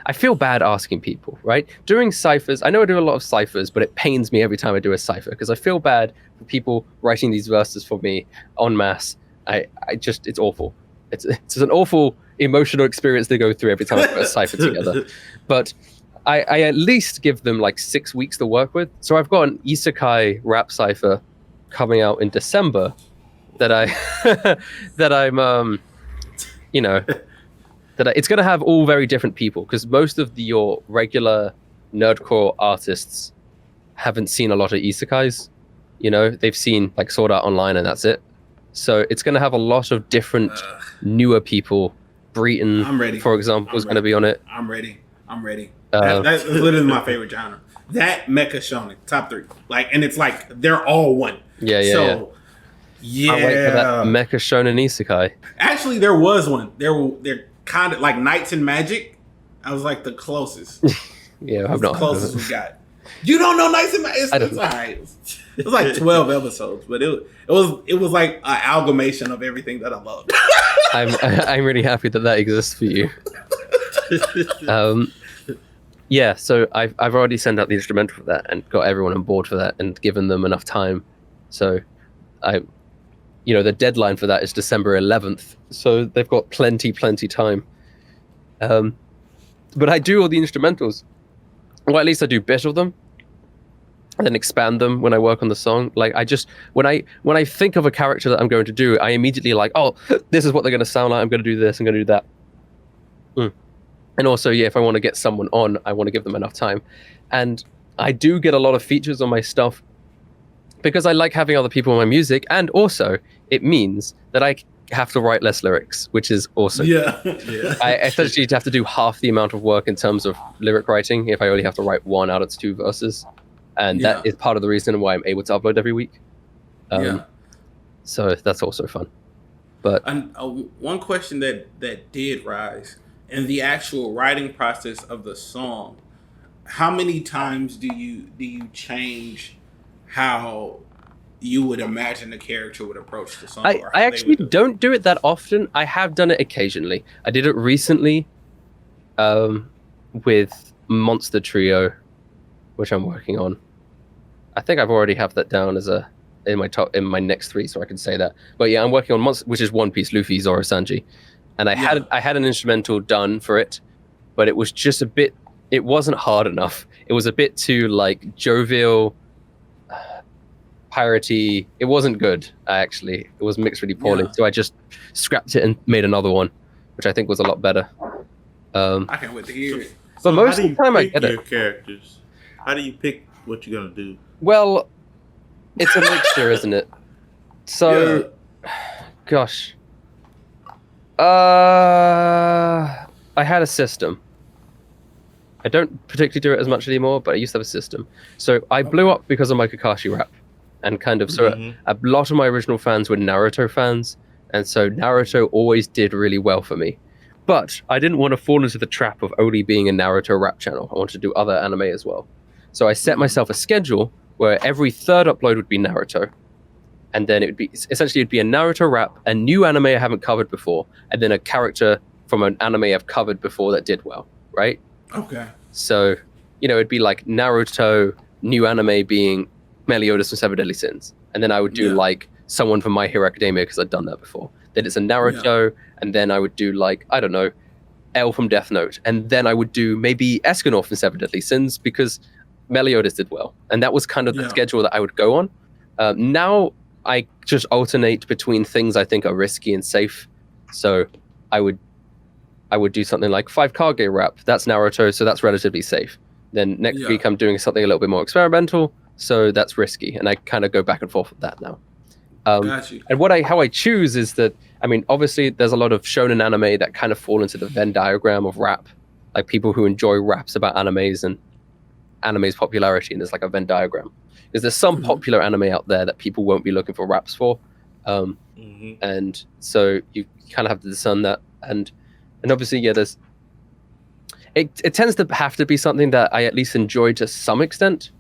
I feel bad asking people, right? Doing ciphers, I know I do a lot of ciphers, but it pains me every time I do a cipher because I feel bad for people writing these verses for me en masse. I just, it's awful. It's an awful emotional experience to go through every time I put a cipher together. But I at least give them like 6 weeks to work with. So I've got an isekai rap cipher coming out in December that I'm you know, it's going to have all very different people because most of your regular nerdcore artists haven't seen a lot of isekais. You know, they've seen like Sword Art Online and that's it. So it's going to have a lot of different newer people. Breton, I'm ready. for example, is going to be on it. I'm ready. That's literally my favorite genre. That mecha shonen, top 3. Like, and it's like they're all one. Yeah. Yeah. I wait for that mecha shonen isekai. Actually, there was one. They're kind of like Knights and Magic. I was like the closest. Yeah, I've the not. closest we got. You don't know Knights and Magic? I don't It's know. all right. It was like 12 episodes, but it was like an amalgamation of everything that I loved. I'm really happy that exists for you. Yeah, so I've already sent out the instrumental for that and got everyone on board for that and given them enough time. So the deadline for that is December 11th. So they've got plenty time. But I do all the instrumentals. Well, at least I do a bit of them. And then expand them when I work on the song. Like I just when I think of a character that I'm going to do, I immediately like, oh, this is what they're going to sound like. I'm going to do this. I'm going to do that. And also, yeah, if I want to get someone on, I want to give them enough time. And I do get a lot of features on my stuff because I like having other people on my music, and also it means that I have to write less lyrics, which is awesome. Yeah. I essentially have to do half the amount of work in terms of lyric writing if I only have to write 1 out of 2 verses. And that is part of the reason why I'm able to upload every week. So that's also fun. But one question that did rise in the actual writing process of the song, how many times do you change how you would imagine the character would approach the song? I actually don't do it that often. I have done it occasionally. I did it recently with Monster Trio, which I'm working on. I think I've already have that down as in my next 3, so I can say that. But yeah, I'm working on Monster, which is One Piece, Luffy, Zoro, Sanji, and I had an instrumental done for it, but it was just a bit. It wasn't hard enough. It was a bit too like jovial, piratey. It wasn't good. Actually, it was mixed really poorly. So I just scrapped it and made another one, which I think was a lot better. I can't wait to hear it. But most of the time, I get your characters. How do you pick what you're gonna do? Well, it's a mixture, isn't it? So, gosh, I had a system. I don't particularly do it as much anymore, but I used to have a system. So I blew up because of my Kakashi rap, and kind of a lot of my original fans were Naruto fans, and so Naruto always did really well for me. But I didn't want to fall into the trap of only being a Naruto rap channel. I wanted to do other anime as well. So I set myself a schedule where every 3rd upload would be Naruto. And then it'd be a Naruto rap, a new anime I haven't covered before, and then a character from an anime I've covered before that did well, right? Okay. So, it'd be like Naruto, new anime being Meliodas from Seven Deadly Sins. And then I would do like someone from My Hero Academia because I'd done that before. Then it's a Naruto, and then I would do like, I don't know, L from Death Note. And then I would do maybe Escanor from Seven Deadly Sins because Meliodas did well. And that was kind of the schedule that I would go on. Now I just alternate between things I think are risky and safe. So I would do something like 5 Kage rap. That's Naruto, so that's relatively safe. Then next week I'm doing something a little bit more experimental, so that's risky, and I kind of go back and forth with that now. Got you. And how I choose is that, I mean, obviously there's a lot of shonen anime that kind of fall into the Venn diagram of rap, like people who enjoy raps about animes and anime's popularity, and there's like a Venn diagram. Because there's some popular anime out there that people won't be looking for raps for, and so you kind of have to discern that. And obviously, there's it tends to have to be something that I at least enjoy to some extent.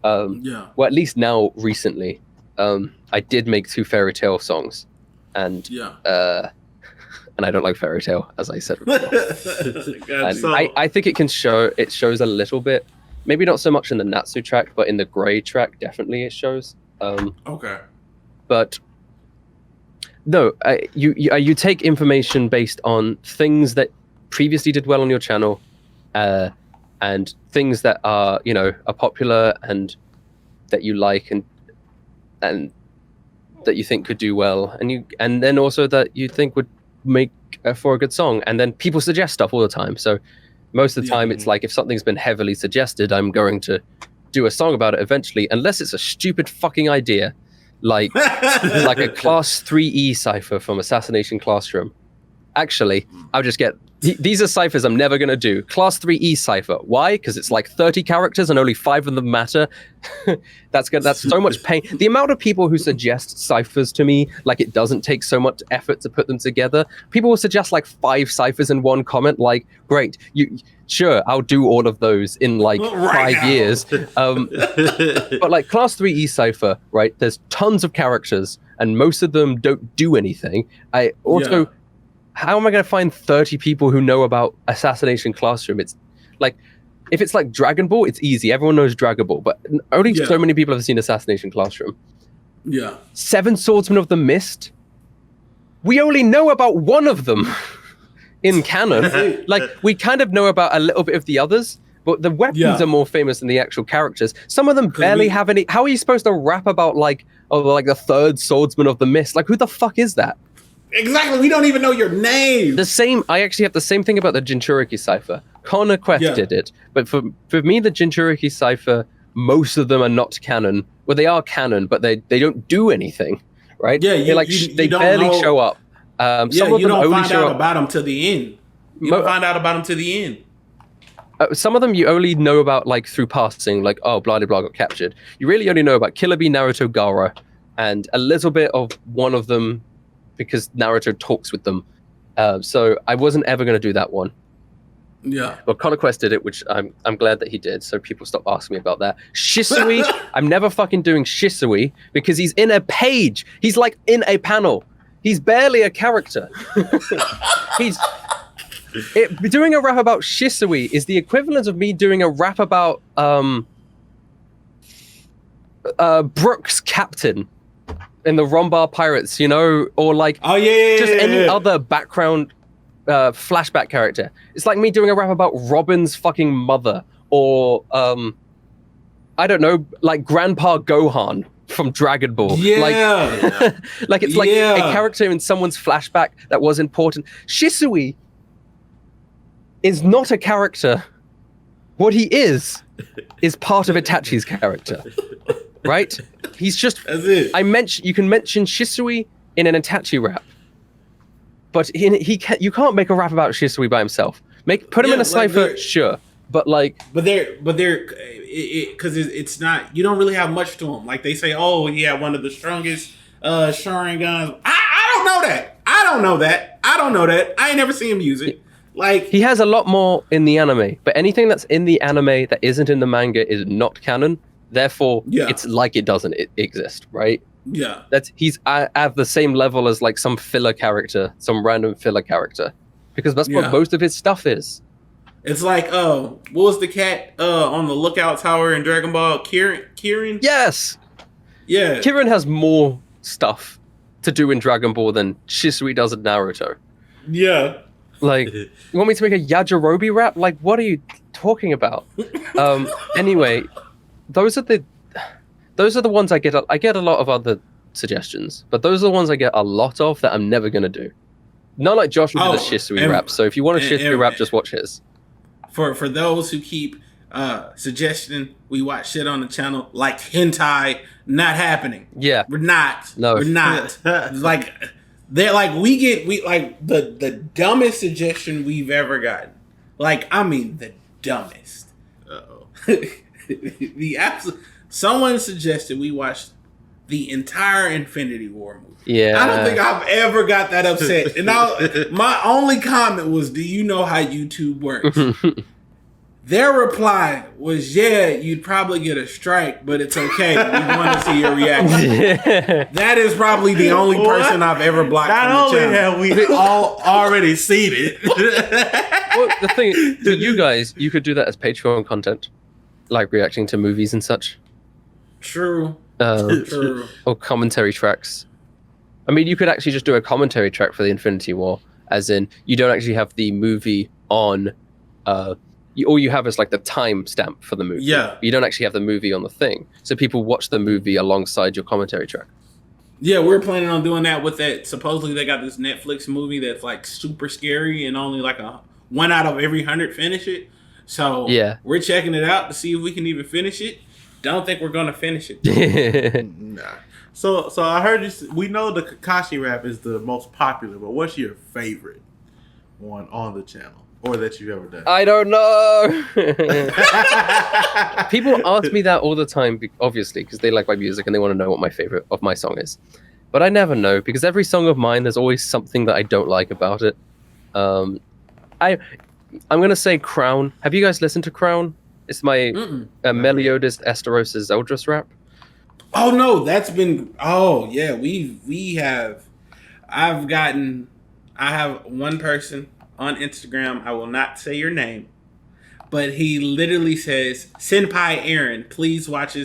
Well, at least now recently, I did make 2 fairy tale songs, and and I don't like fairy tale, as I said before. I think it shows a little bit. Maybe not so much in the Natsu track, but in the Grey track, definitely it shows. Okay. But no, you take information based on things that previously did well on your channel, and things that are are popular and that you like and that you think could do well, and then also that you think would make for a good song, and then people suggest stuff all the time. So most of the time, it's like if something's been heavily suggested, I'm going to do a song about it eventually, unless it's a stupid fucking idea, like like a Class 3E cipher from Assassination Classroom. Actually, I'll just get... These are ciphers I'm never going to do. Class 3E cipher. Why? Because it's like 30 characters and only 5 of them matter. That's so much pain. The amount of people who suggest ciphers to me, like it doesn't take so much effort to put them together. People will suggest like 5 ciphers in one comment, like, great, sure, I'll do all of those in like 5 years. But like Class 3E cipher, right? There's tons of characters and most of them don't do anything. I also... How am I going to find 30 people who know about Assassination Classroom? It's like, if it's like Dragon Ball, it's easy. Everyone knows Dragon Ball, but only so many people have seen Assassination Classroom. 7 Swordsmen of the Mist. We only know about one of them in canon. Like, we kind of know about a little bit of the others, but the weapons are more famous than the actual characters. Some of them barely have any. How are you supposed to rap about like the 3rd Swordsman of the Mist? Like, who the fuck is that? Exactly, we don't even know your name. I actually have the same thing about the Jinchuriki cipher. Connor Quest did it, but for me, the Jinchuriki cipher, most of them are not canon. Well, they are canon, but they don't do anything, right? Yeah, they barely show up. Some of them only show up about them to the end. You don't find out about them to the end. Some of them you only know about like through passing, like blah blah blah got captured. You really only know about Killer Bee, Naruto, Gaara, and a little bit of one of them, because Naruto talks with them. So I wasn't ever going to do that one. But Connor Quest did it, which I'm glad that he did, so people stop asking me about that. Shisui, I'm never fucking doing Shisui, because he's in a page. He's like in a panel. He's barely a character. Doing a rap about Shisui is the equivalent of me doing a rap about Brooks Captain in the Rombar Pirates, or like any other background flashback character. It's like me doing a rap about Robin's fucking mother, or I don't know, like Grandpa Gohan from Dragon Ball. Like it's like a character in someone's flashback that was important. Shisui is not a character. What he is part of Itachi's character. Right? He's just... That's it. You can mention Shisui in an Itachi rap, but you can't make a rap about Shisui by himself. Put him in a cipher, sure, but like... But they're because it's not... You don't really have much to him. Like, they say, oh, he had one of the strongest Sharingans. I don't know that. I don't know that. I ain't never seen him use it. Like, he has a lot more in the anime, but anything that's in the anime that isn't in the manga is not canon. Therefore, it's like it doesn't exist, right? Yeah. He's at the same level as like some filler character, some random filler character, because that's what most of his stuff is. It's like, what was the cat on the lookout tower in Dragon Ball? Kirin? Yes. Yeah. Kirin has more stuff to do in Dragon Ball than Shisui does in Naruto. Yeah. Like, you want me to make a Yajirobe rap? Like, what are you talking about? Anyway, those are the ones I get. I get a lot of other suggestions, but those are the ones I get a lot of that I'm never gonna do. Not like Josh will do the Shisui rap. So if you want a Shisui rap, just watch his. For those who keep suggesting we watch shit on the channel like hentai, not happening. Yeah, we're not. No, we're not. Like they're like we like the dumbest suggestion we've ever gotten. Like I mean the dumbest. The absolute. Someone suggested we watch the entire Infinity War movie. Yeah, I don't think I've ever got that upset. And my only comment was, "Do you know how YouTube works?" Their reply was, "Yeah, you'd probably get a strike, but it's okay. We want to see your reaction." That is probably the only person I've ever blocked. Not only have we all already seen it. Well, the thing, for you guys, you could do that as Patreon content, like reacting to movies and such. True. True. Or commentary tracks. I mean, you could actually just do a commentary track for the Infinity War, as in you don't actually have the movie on. All you have is like the time stamp for the movie. Yeah. You don't actually have the movie on the thing, so people watch the movie alongside your commentary track. Yeah, we're planning on doing that with that. Supposedly, they got this Netflix movie that's like super scary, and only like a 1 out of every 100 finish it. So yeah, we're checking it out to see if we can even finish it. Don't think we're gonna finish it. Nah. So I heard you. We know the Kakashi rap is the most popular, but what's your favorite one on the channel or that you've ever done? I don't know. People ask me that all the time, obviously, because they like my music and they want to know what my favorite of my song is. But I never know, because every song of mine, there's always something that I don't like about it. I'm gonna say Crown. Have you guys listened to Crown? It's my Meliodas Esterosis Eldris rap. Oh no, that's been. Oh yeah, we have. I have one person on Instagram. I will not say your name, but he literally says, "Senpai Aaron, please watch."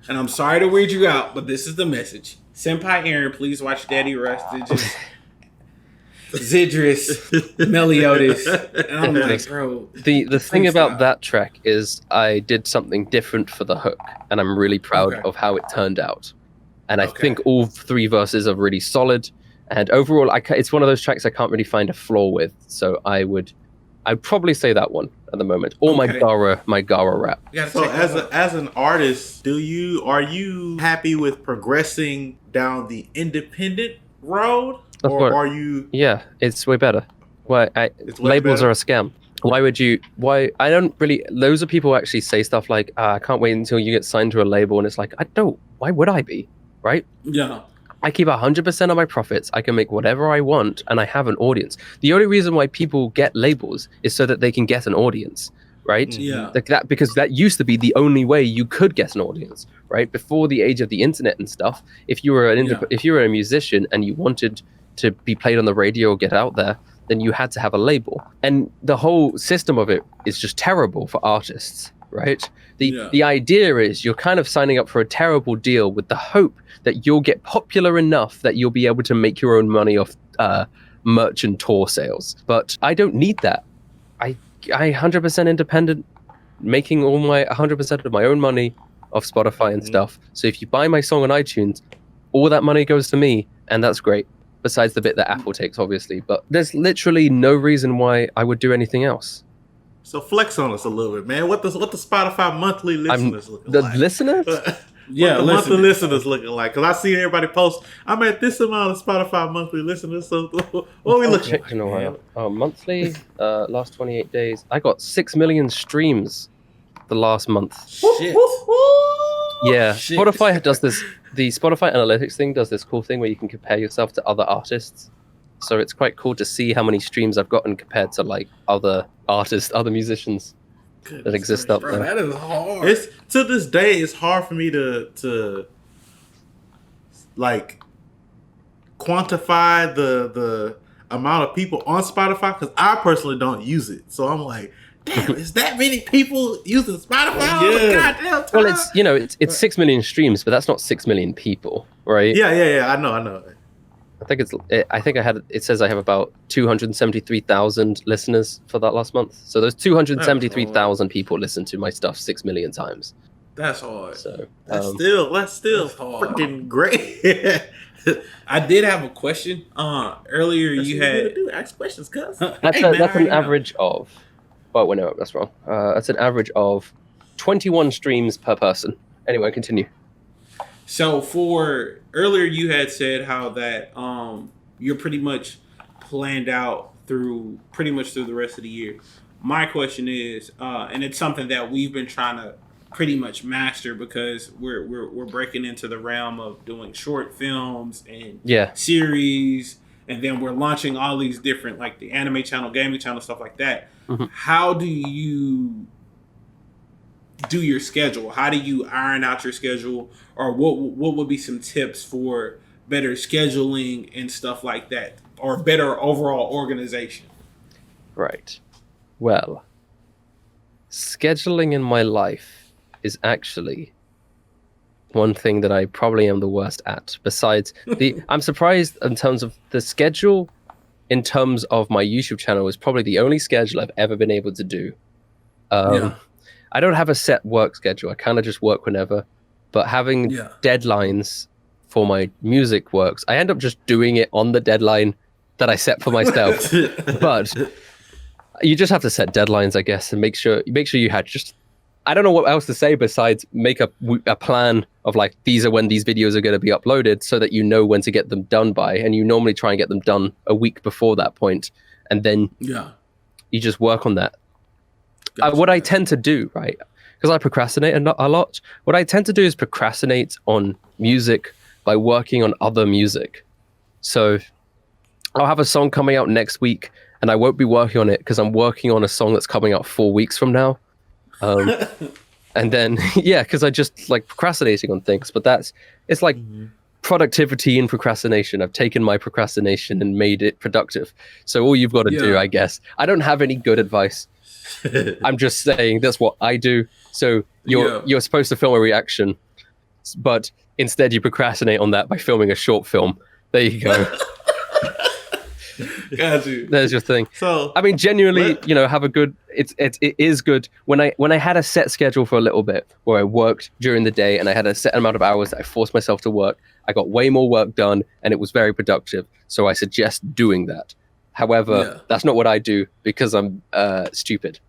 And I'm sorry to weird you out, but this is the message. Senpai Aaron, please watch Daddy Rustage's Zidris Meliodas. And I'm like, bro. The thing about that track is I did something different for the hook, and I'm really proud of how it turned out. And I think all 3 verses are really solid. And overall, it's one of those tracks I can't really find a flaw with. So I'd probably say that one at the moment. Or my Gara rap. So as an artist, are you happy with progressing down the independent road? Or are you? Yeah, it's way better. Labels are a scam. I don't really. Loads of people actually say stuff like, "I can't wait until you get signed to a label," and it's like, why would I be? Right? Yeah. I keep 100% of my profits. I can make whatever I want, and I have an audience. The only reason why people get labels is so that they can get an audience, right? Yeah. Because that used to be the only way you could get an audience, right? Before the age of the internet and stuff, if you were a musician and you wanted to be played on the radio or get out there, then you had to have a label. And the whole system of it is just terrible for artists, right? The idea is you're kind of signing up for a terrible deal with the hope that you'll get popular enough that you'll be able to make your own money off merch and tour sales. But I don't need that. I 100% independent, making all my 100% of my own money off Spotify and stuff. So if you buy my song on iTunes, all that money goes to me, and that's great. Besides the bit that Apple takes, obviously. But there's literally no reason why I would do anything else. So flex on us a little bit, man. What the Spotify monthly listeners looking like? The listeners? The monthly listeners looking like? Because I see everybody post, I'm at this amount of Spotify monthly listeners. So what are we looking at? Monthly, last 28 days. I got 6 million streams the last month. Shit. Yeah, shit. Spotify does this. The Spotify analytics thing does this cool thing where you can compare yourself to other artists. So it's quite cool to see how many streams I've gotten compared to like other artists, other musicians that exist out there. That is hard. To this day, it's hard for me to like quantify the amount of people on Spotify because I personally don't use it. So I'm like, damn, is that many people using Spotify all the goddamn time? Well, it's 6 million streams, but that's not 6 million people, right? Yeah. I know. It says I have about 273,000 listeners for that last month. So those 273,000 people listen to my stuff 6 million times. That's hard. So That's still that's hard. freaking great. I did have a question. Earlier That's you what had you do. Ask questions, cuz. that's Hey, man, that's I an already know. average of. Oh wait, no, that's wrong. That's an average of 21 streams per person. Anyway, continue. So for earlier, you had said how that you're pretty much planned out through the rest of the year. My question is, and it's something that we've been trying to pretty much master because we're breaking into the realm of doing short films and Yeah. series, and then we're launching all these different like the anime channel, gaming channel, stuff like that. Mhm. How do you do your schedule? How do you iron out your schedule, or what would be some tips for better scheduling and stuff like that, or better overall organization? Right. Well, scheduling in my life is actually one thing that I probably am the worst at. Besides I'm surprised in terms of the schedule. In terms of my YouTube channel, is probably the only schedule I've ever been able to do. I don't have a set work schedule. I kind of just work whenever. But having deadlines for my music works, I end up just doing it on the deadline that I set for myself. But you just have to set deadlines, I guess, and make sure you had just. I don't know what else to say besides make a plan of like these are when these videos are going to be uploaded, so that you know when to get them done by, and you normally try and get them done a week before that point, and then you just work on that. What I tend to do, right, because I procrastinate a lot, what I tend to do is procrastinate on music by working on other music. So I'll have a song coming out next week, and I won't be working on it because I'm working on a song that's coming out 4 weeks from now. And then because I just like procrastinating on things, but it's like productivity and procrastination. I've taken my procrastination and made it productive. So all you've got to do, I guess, I don't have any good advice. I'm just saying that's what I do. So you're supposed to film a reaction, but instead you procrastinate on that by filming a short film. There you go. Got you. There's your thing. So I mean, genuinely, have a good. It is good when I had a set schedule for a little bit where I worked during the day and I had a set amount of hours that I forced myself to work. I got way more work done and it was very productive. So I suggest doing that. However, that's not what I do because I'm stupid.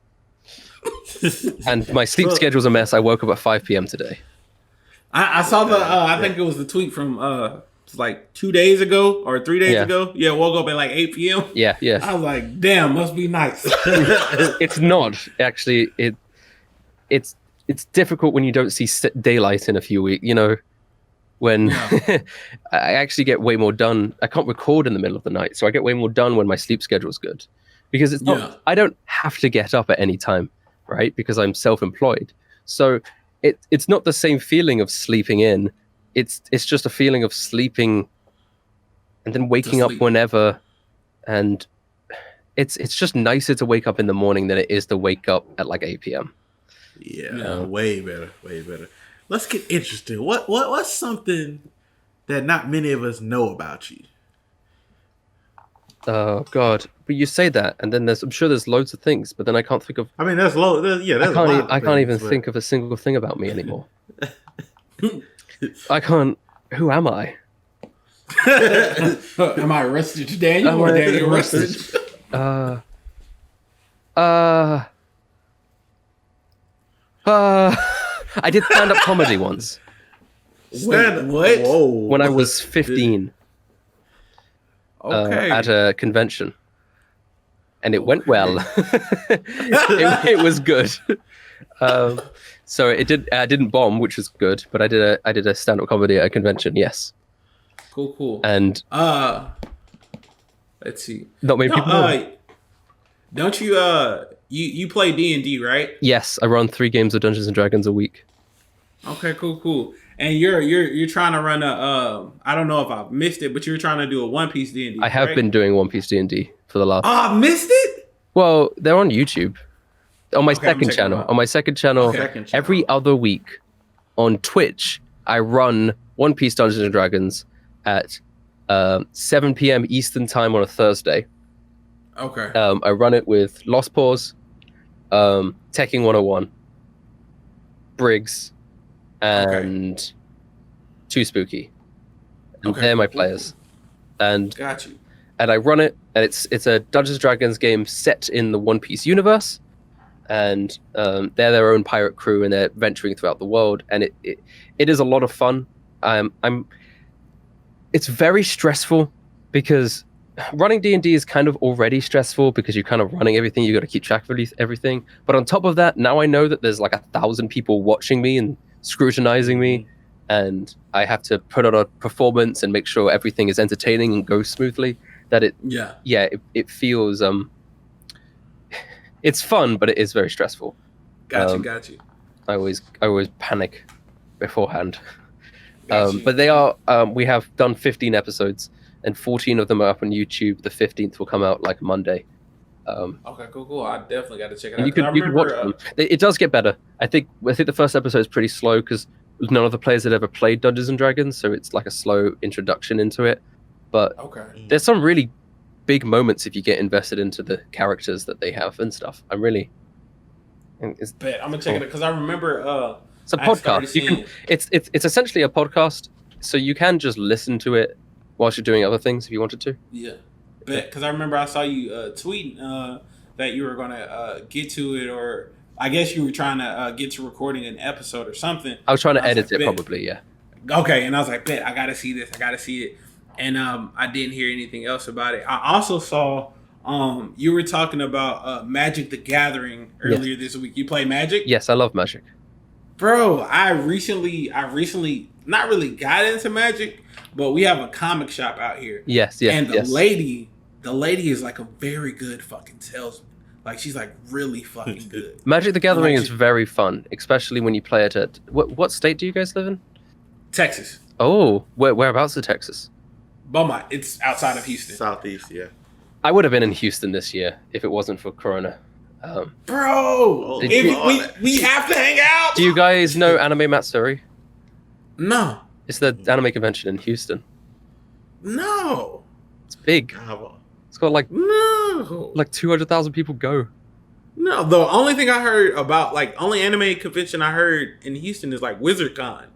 And my sleep schedule's a mess. I woke up at 5 p.m. today. I saw the. I think it was the tweet from like 2 days ago or 3 days ago. Yeah, woke up at like 8 p.m. Yeah. I was like, damn, must be nice. It's not actually. It's difficult when you don't see daylight in a few weeks. When I actually get way more done. I can't record in the middle of the night, so I get way more done when my sleep schedule's good. Because it's not. I don't have to get up at any time, right? Because I'm self-employed. So it's not the same feeling of sleeping in. It's just a feeling of sleeping and then waking up whenever, and it's just nicer to wake up in the morning than it is to wake up at like 8 p.m. Yeah, way better. Let's get interested. What's something that not many of us know about you? Oh God! But you say that, and then I'm sure there's loads of things, but then I can't think of. I mean, there's low. I can't even think of a single thing about me anymore. I can't. Who am I? Am I Rustage Daniel or Daniel Rustage? I did stand-up comedy once. Wait, what? Whoa. When I was 15. Okay. At a convention. And it went well. it was good. So it didn't bomb, which was good, but I did a stand-up comedy at a convention, yes. Cool. And let's see. Not many people know. Don't you you play D&D, right? Yes, I run 3 games of Dungeons and Dragons a week. Okay, cool. And you're trying to run a I don't know if I've missed it, but you're trying to do a One Piece D&D. I have been doing One Piece D&D for the last. Oh, I missed it? Well, they're on YouTube. On my second channel. On my second channel, every other week on Twitch, I run One Piece Dungeons and Dragons at 7 p.m. Eastern time on a Thursday. Okay. I run it with Lost Paws, Teching 101, Briggs, and Too Spooky. And Okay. they're my players. And Got you. and I run it, and it's a Dungeons and Dragons game set in the One Piece universe, and they're their own pirate crew, and they're venturing throughout the world, and it is a lot of fun. It's very stressful because running D&D is kind of already stressful because you're kind of running everything. You got to keep track of everything. But on top of that, now I know that there's like 1,000 people watching me and scrutinizing me, and I have to put on a performance and make sure everything is entertaining and goes smoothly. That it feels it's fun, but it is very stressful. Got you. I always panic beforehand. But they are we have done 15 episodes, and 14 of them are up on YouTube. The 15th will come out like Monday. Okay, cool. I definitely got to check it and out. you can watch them. It does get better. I think the first episode is pretty slow because none of the players had ever played Dungeons and Dragons, so it's like a slow introduction into it. But there's some really big moments if you get invested into the characters that they have and stuff. I'm gonna check it out because I remember it's a podcast. It's essentially a podcast, so you can just listen to it whilst you're doing other things if you wanted to. Yeah, because I remember I saw you tweeting that you were gonna get to it, or I guess you were trying to get to recording an episode or something. I was trying to edit it, probably, yeah. Okay, and I was like, bet, I gotta see this. I gotta see it. And I didn't hear anything else about it. I also saw you were talking about Magic the Gathering earlier this week. You play Magic? Yes, I love Magic. Bro, I recently not really got into Magic, but we have a comic shop out here. Yes. And the lady is like a very good fucking salesman. Like, she's like really fucking good. Magic the Gathering is very fun, especially when you play it at what state do you guys live in? Texas. Oh, whereabouts in Texas? Beaumont. It's outside of Houston. Southeast, yeah. I would have been in Houston this year if it wasn't for Corona. Bro, we have to hang out. Do you guys know Anime Matsuri? No. It's the anime convention in Houston. No. It's big. It's got like 200,000 people go. No, the only thing I heard about, like, only anime convention I heard in Houston is like WizardCon.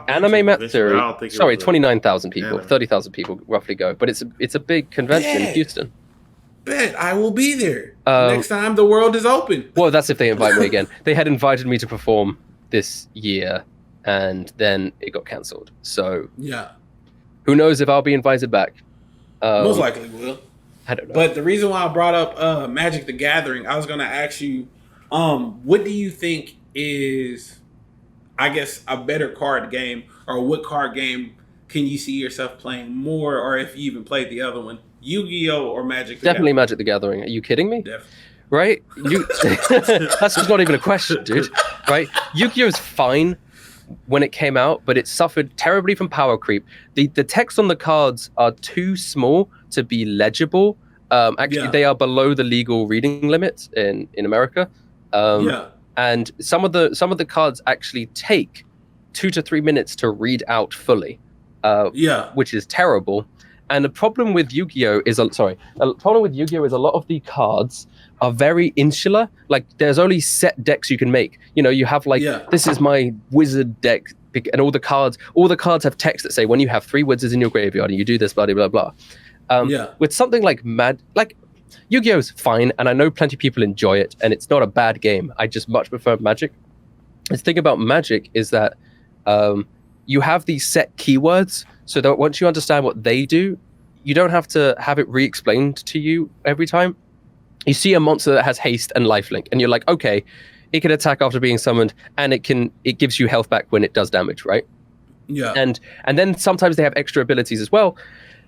Anime Matsuri. Sorry, 29,000 people, 30,000 people roughly go, but it's a big convention in Houston. Bet I will be there next time the world is open. Well, that's if they invite me again. They had invited me to perform this year, and then it got cancelled. So who knows if I'll be invited back? Most likely will. I don't know. But the reason why I brought up Magic the Gathering, I was going to ask you, what do you think is, I guess, a better card game, or what card game can you see yourself playing more, or if you even played the other one, Yu-Gi-Oh or Magic the Definitely Gathering? Magic the Gathering. Are you kidding me? Definitely. Right? That's just not even a question, dude. Right? Yu-Gi-Oh is fine when it came out, but it suffered terribly from power creep. The text on the cards are too small to be legible. They are below the legal reading limit in America. And some of the cards actually take 2 to 3 minutes to read out fully. Which is terrible. And the problem with Yu-Gi-Oh is a lot of the cards are very insular. Like, there's only set decks you can make. You know, you have this is my wizard deck, and all the cards have text that say when you have 3 wizards in your graveyard and you do this, blah blah blah. With something like Yu-Gi-Oh is fine, and I know plenty of people enjoy it, and it's not a bad game. I just much prefer Magic. The thing about Magic is that you have these set keywords, so that once you understand what they do, you don't have to have it re-explained to you every time. You see a monster that has haste and lifelink, and you're like, okay, it can attack after being summoned, and it gives you health back when it does damage, right? Yeah. And then sometimes they have extra abilities as well.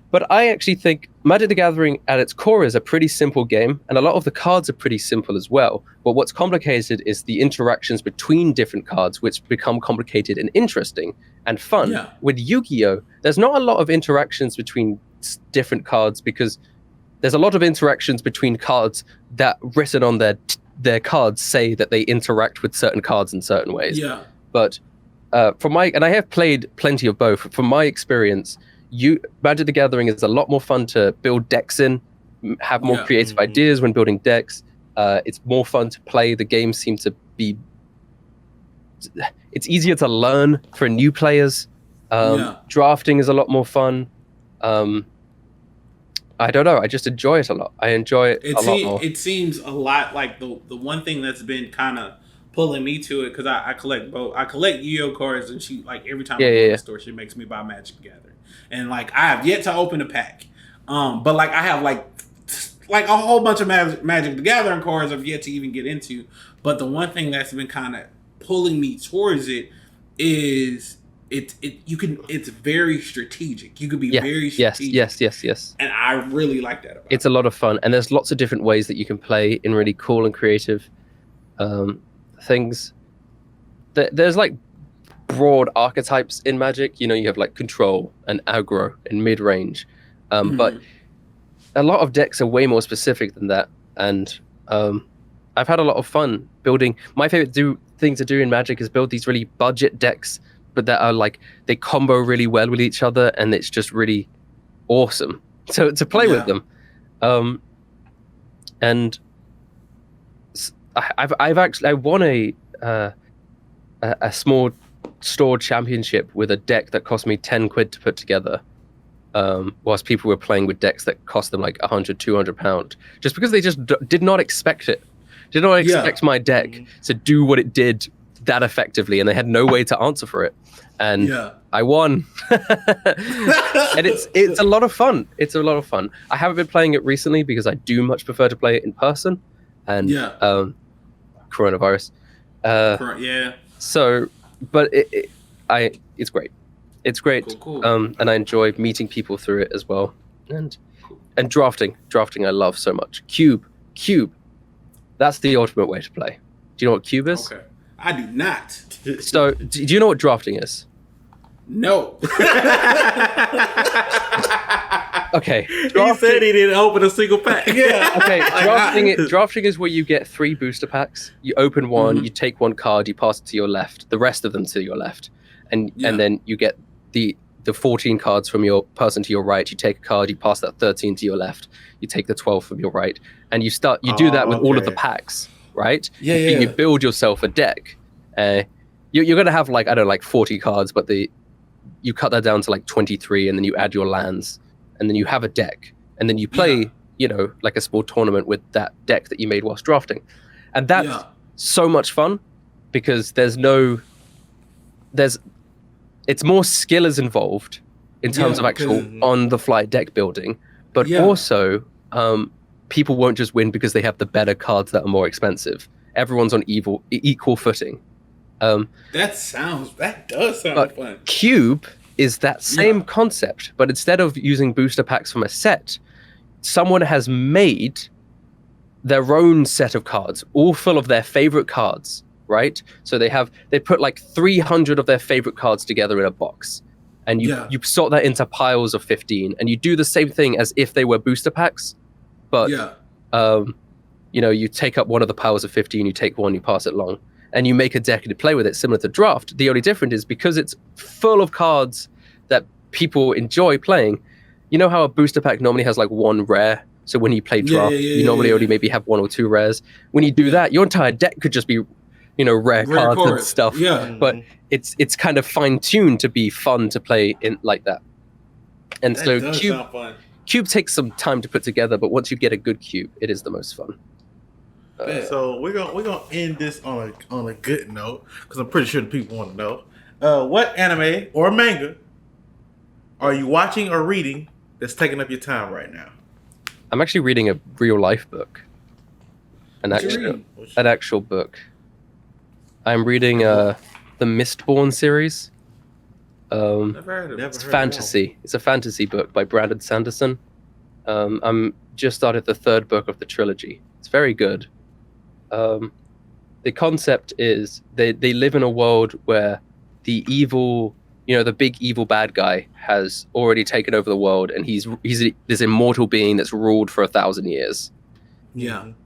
But I actually think Magic the Gathering at its core is a pretty simple game, and a lot of the cards are pretty simple as well. But what's complicated is the interactions between different cards, which become complicated and interesting and fun. Yeah. With Yu-Gi-Oh, there's not a lot of interactions between different cards, because there's a lot of interactions between cards that written on their cards say that they interact with certain cards in certain ways. Yeah. But and I have played plenty of both. From my experience, Magic the Gathering is a lot more fun to build decks in, have more creative ideas when building decks. It's more fun to play. The games seem to be it's easier to learn for new players. Drafting is a lot more fun. I don't know. I just enjoy it a lot. I enjoy it a lot more. It seems a lot like the one thing that's been kind of pulling me to it, because I collect both. I collect Yu-Gi-Oh cards, and she like every time I go to the store, she makes me buy Magic the Gathering, and like I have yet to open a pack. But like I have like a whole bunch of Magic the Gathering cards I've yet to even get into. But the one thing that's been kind of pulling me towards it is it's very strategic. You could be very strategic. Yes. And I really like that about it's a lot of fun, and there's lots of different ways that you can play in really cool and creative things. There's like broad archetypes in Magic. You know, you have like control and aggro and mid-range. But a lot of decks are way more specific than that, and I've had a lot of fun building. My favorite thing to do in Magic is build these really budget decks, but that are like they combo really well with each other, and it's just really awesome to play with them. And I won a small store championship with a deck that cost me 10 quid to put together, whilst people were playing with decks that cost them like 100, 200 pound, just because they just did not expect it. Did not expect my deck to do what it did that effectively, and they had no way to answer for it. And I won. And it's a lot of fun. It's a lot of fun. I haven't been playing it recently because I do much prefer to play it in person, and coronavirus. So, but it's great. It's great. Cool. And I enjoy meeting people through it as well. And drafting I love so much. Cube. That's the ultimate way to play. Do you know what Cube is? Okay. I do not. So, do you know what drafting is? No. Okay. He said he didn't open a single pack. Okay. Drafting is where you get 3 booster packs. You open one, you take one card, you pass it to your left, the rest of them to your left, and then you get the 14 cards from your person to your right. You take a card, you pass that 13 to your left. You take the 12 from your right, and you do that with all of the packs, right? You build yourself a deck. You're gonna have like 40 cards, but you cut that down to like 23, and then you add your lands, and then you have a deck, and then you play like a small tournament with that deck that you made whilst drafting, and that's so much fun because it's more skill is involved in terms of actual on the fly deck building, but also people won't just win because they have the better cards that are more expensive. Everyone's on equal footing. That does sound fun. Cube is that same concept, but instead of using booster packs from a set, someone has made their own set of cards, all full of their favorite cards, right? So they put like 300 of their favorite cards together in a box, and you sort that into piles of 15, and you do the same thing as if they were booster packs, but you take up one of the piles of 15, you take one, you pass it along, and you make a deck and you play with it similar to draft. The only difference is because it's full of cards that people enjoy playing. You know how a booster pack normally has like one rare, so when you play draft, you normally only maybe have 1 or 2 rares. When you do that, your entire deck could just be rare cards and stuff. But it's kind of fine-tuned to be fun to play in like that. And that so Cube takes some time to put together, but once you get a good cube, it is the most fun. So we're gonna end this on a good note, because I'm pretty sure the people want to know what anime or manga are you watching or reading that's taking up your time right now? I'm actually reading a real life book, an actual book. I'm reading the Mistborn series. Never heard of it. It's fantasy. It's a fantasy book by Brandon Sanderson. I'm just started the 3rd book of the trilogy. It's very good. The concept is they live in a world where the evil, the big evil bad guy has already taken over the world, and he's this immortal being that's ruled for 1,000 years.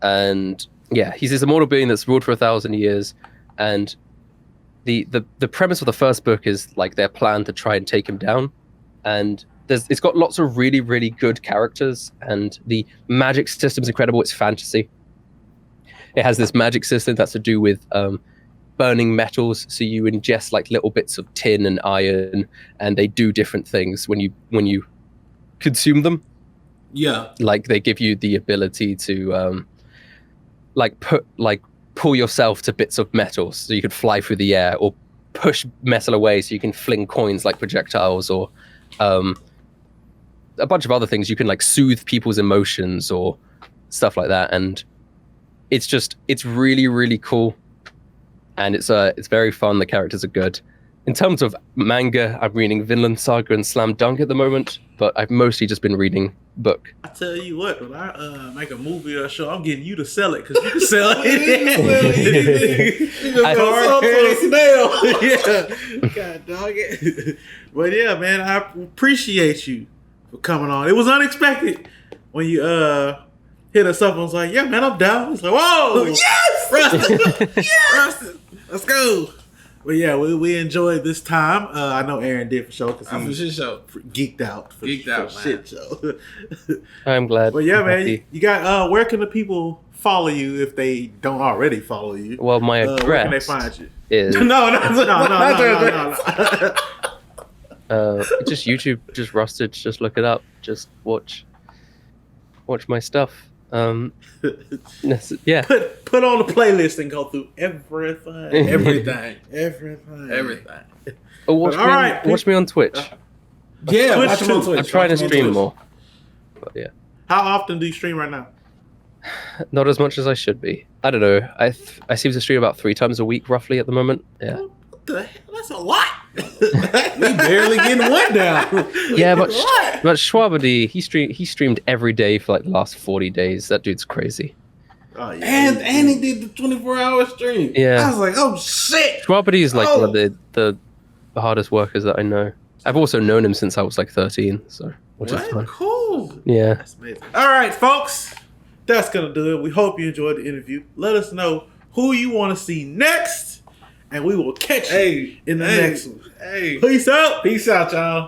And he's this immortal being that's ruled for 1,000 years, and the premise of the first book is like their plan to try and take him down, and it's got lots of really, really good characters, and the magic system's incredible. It's fantasy. It has this magic system that's to do with burning metals. So you ingest like little bits of tin and iron, and they do different things when you consume them. Yeah. Like they give you the ability to pull yourself to bits of metal, so you could fly through the air, or push metal away so you can fling coins like projectiles, or a bunch of other things. You can like soothe people's emotions or stuff like that, and it's really, really cool, and it's very fun. The characters are good. In terms of manga, I'm reading Vinland Saga and Slam Dunk at the moment, but I've mostly just been reading book. I tell you what, when I make a movie or a show, I'm getting you to sell it, because you can sell it. You can sell for a snail. Yeah. God dog it. But yeah, man, I appreciate you for coming on. It was unexpected when you hit us up and was like, yeah, man, I'm down. It's like, whoa, yes, Rustin, yes, Rustin, let's go. But yeah, we enjoyed this time. I know Aaron did for sure, because I'm for shit show. Geeked out for shit show. I'm glad. But yeah, man, you got where can the people follow you if they don't already follow you? Well, my address where can they find you? Is no. Just YouTube, just Rustage, just look it up, just watch my stuff. Yeah. Put on a playlist and go through everything. Oh, watch me on Twitch. Yeah, Twitch watch him on Twitch. I'm trying to stream more. But yeah. How often do you stream right now? Not as much as I should be. I don't know. I seem to stream about 3 times a week, roughly, at the moment. Yeah. What the hell? That's a lot. We barely getting one down. Yeah, but Schwabady, he streamed every day for like the last 40 days. That dude's crazy. Oh, yeah. And he did the 24-hour stream. Yeah. I was like, oh shit. Schwabady is like one of the hardest workers that I know. I've also known him since I was like 13, so which is fun. Cool. Yeah. That's amazing. All right, folks. That's gonna do it. We hope you enjoyed the interview. Let us know who you want to see next, and we will catch you in the next one. Hey. Peace out. Peace out, y'all.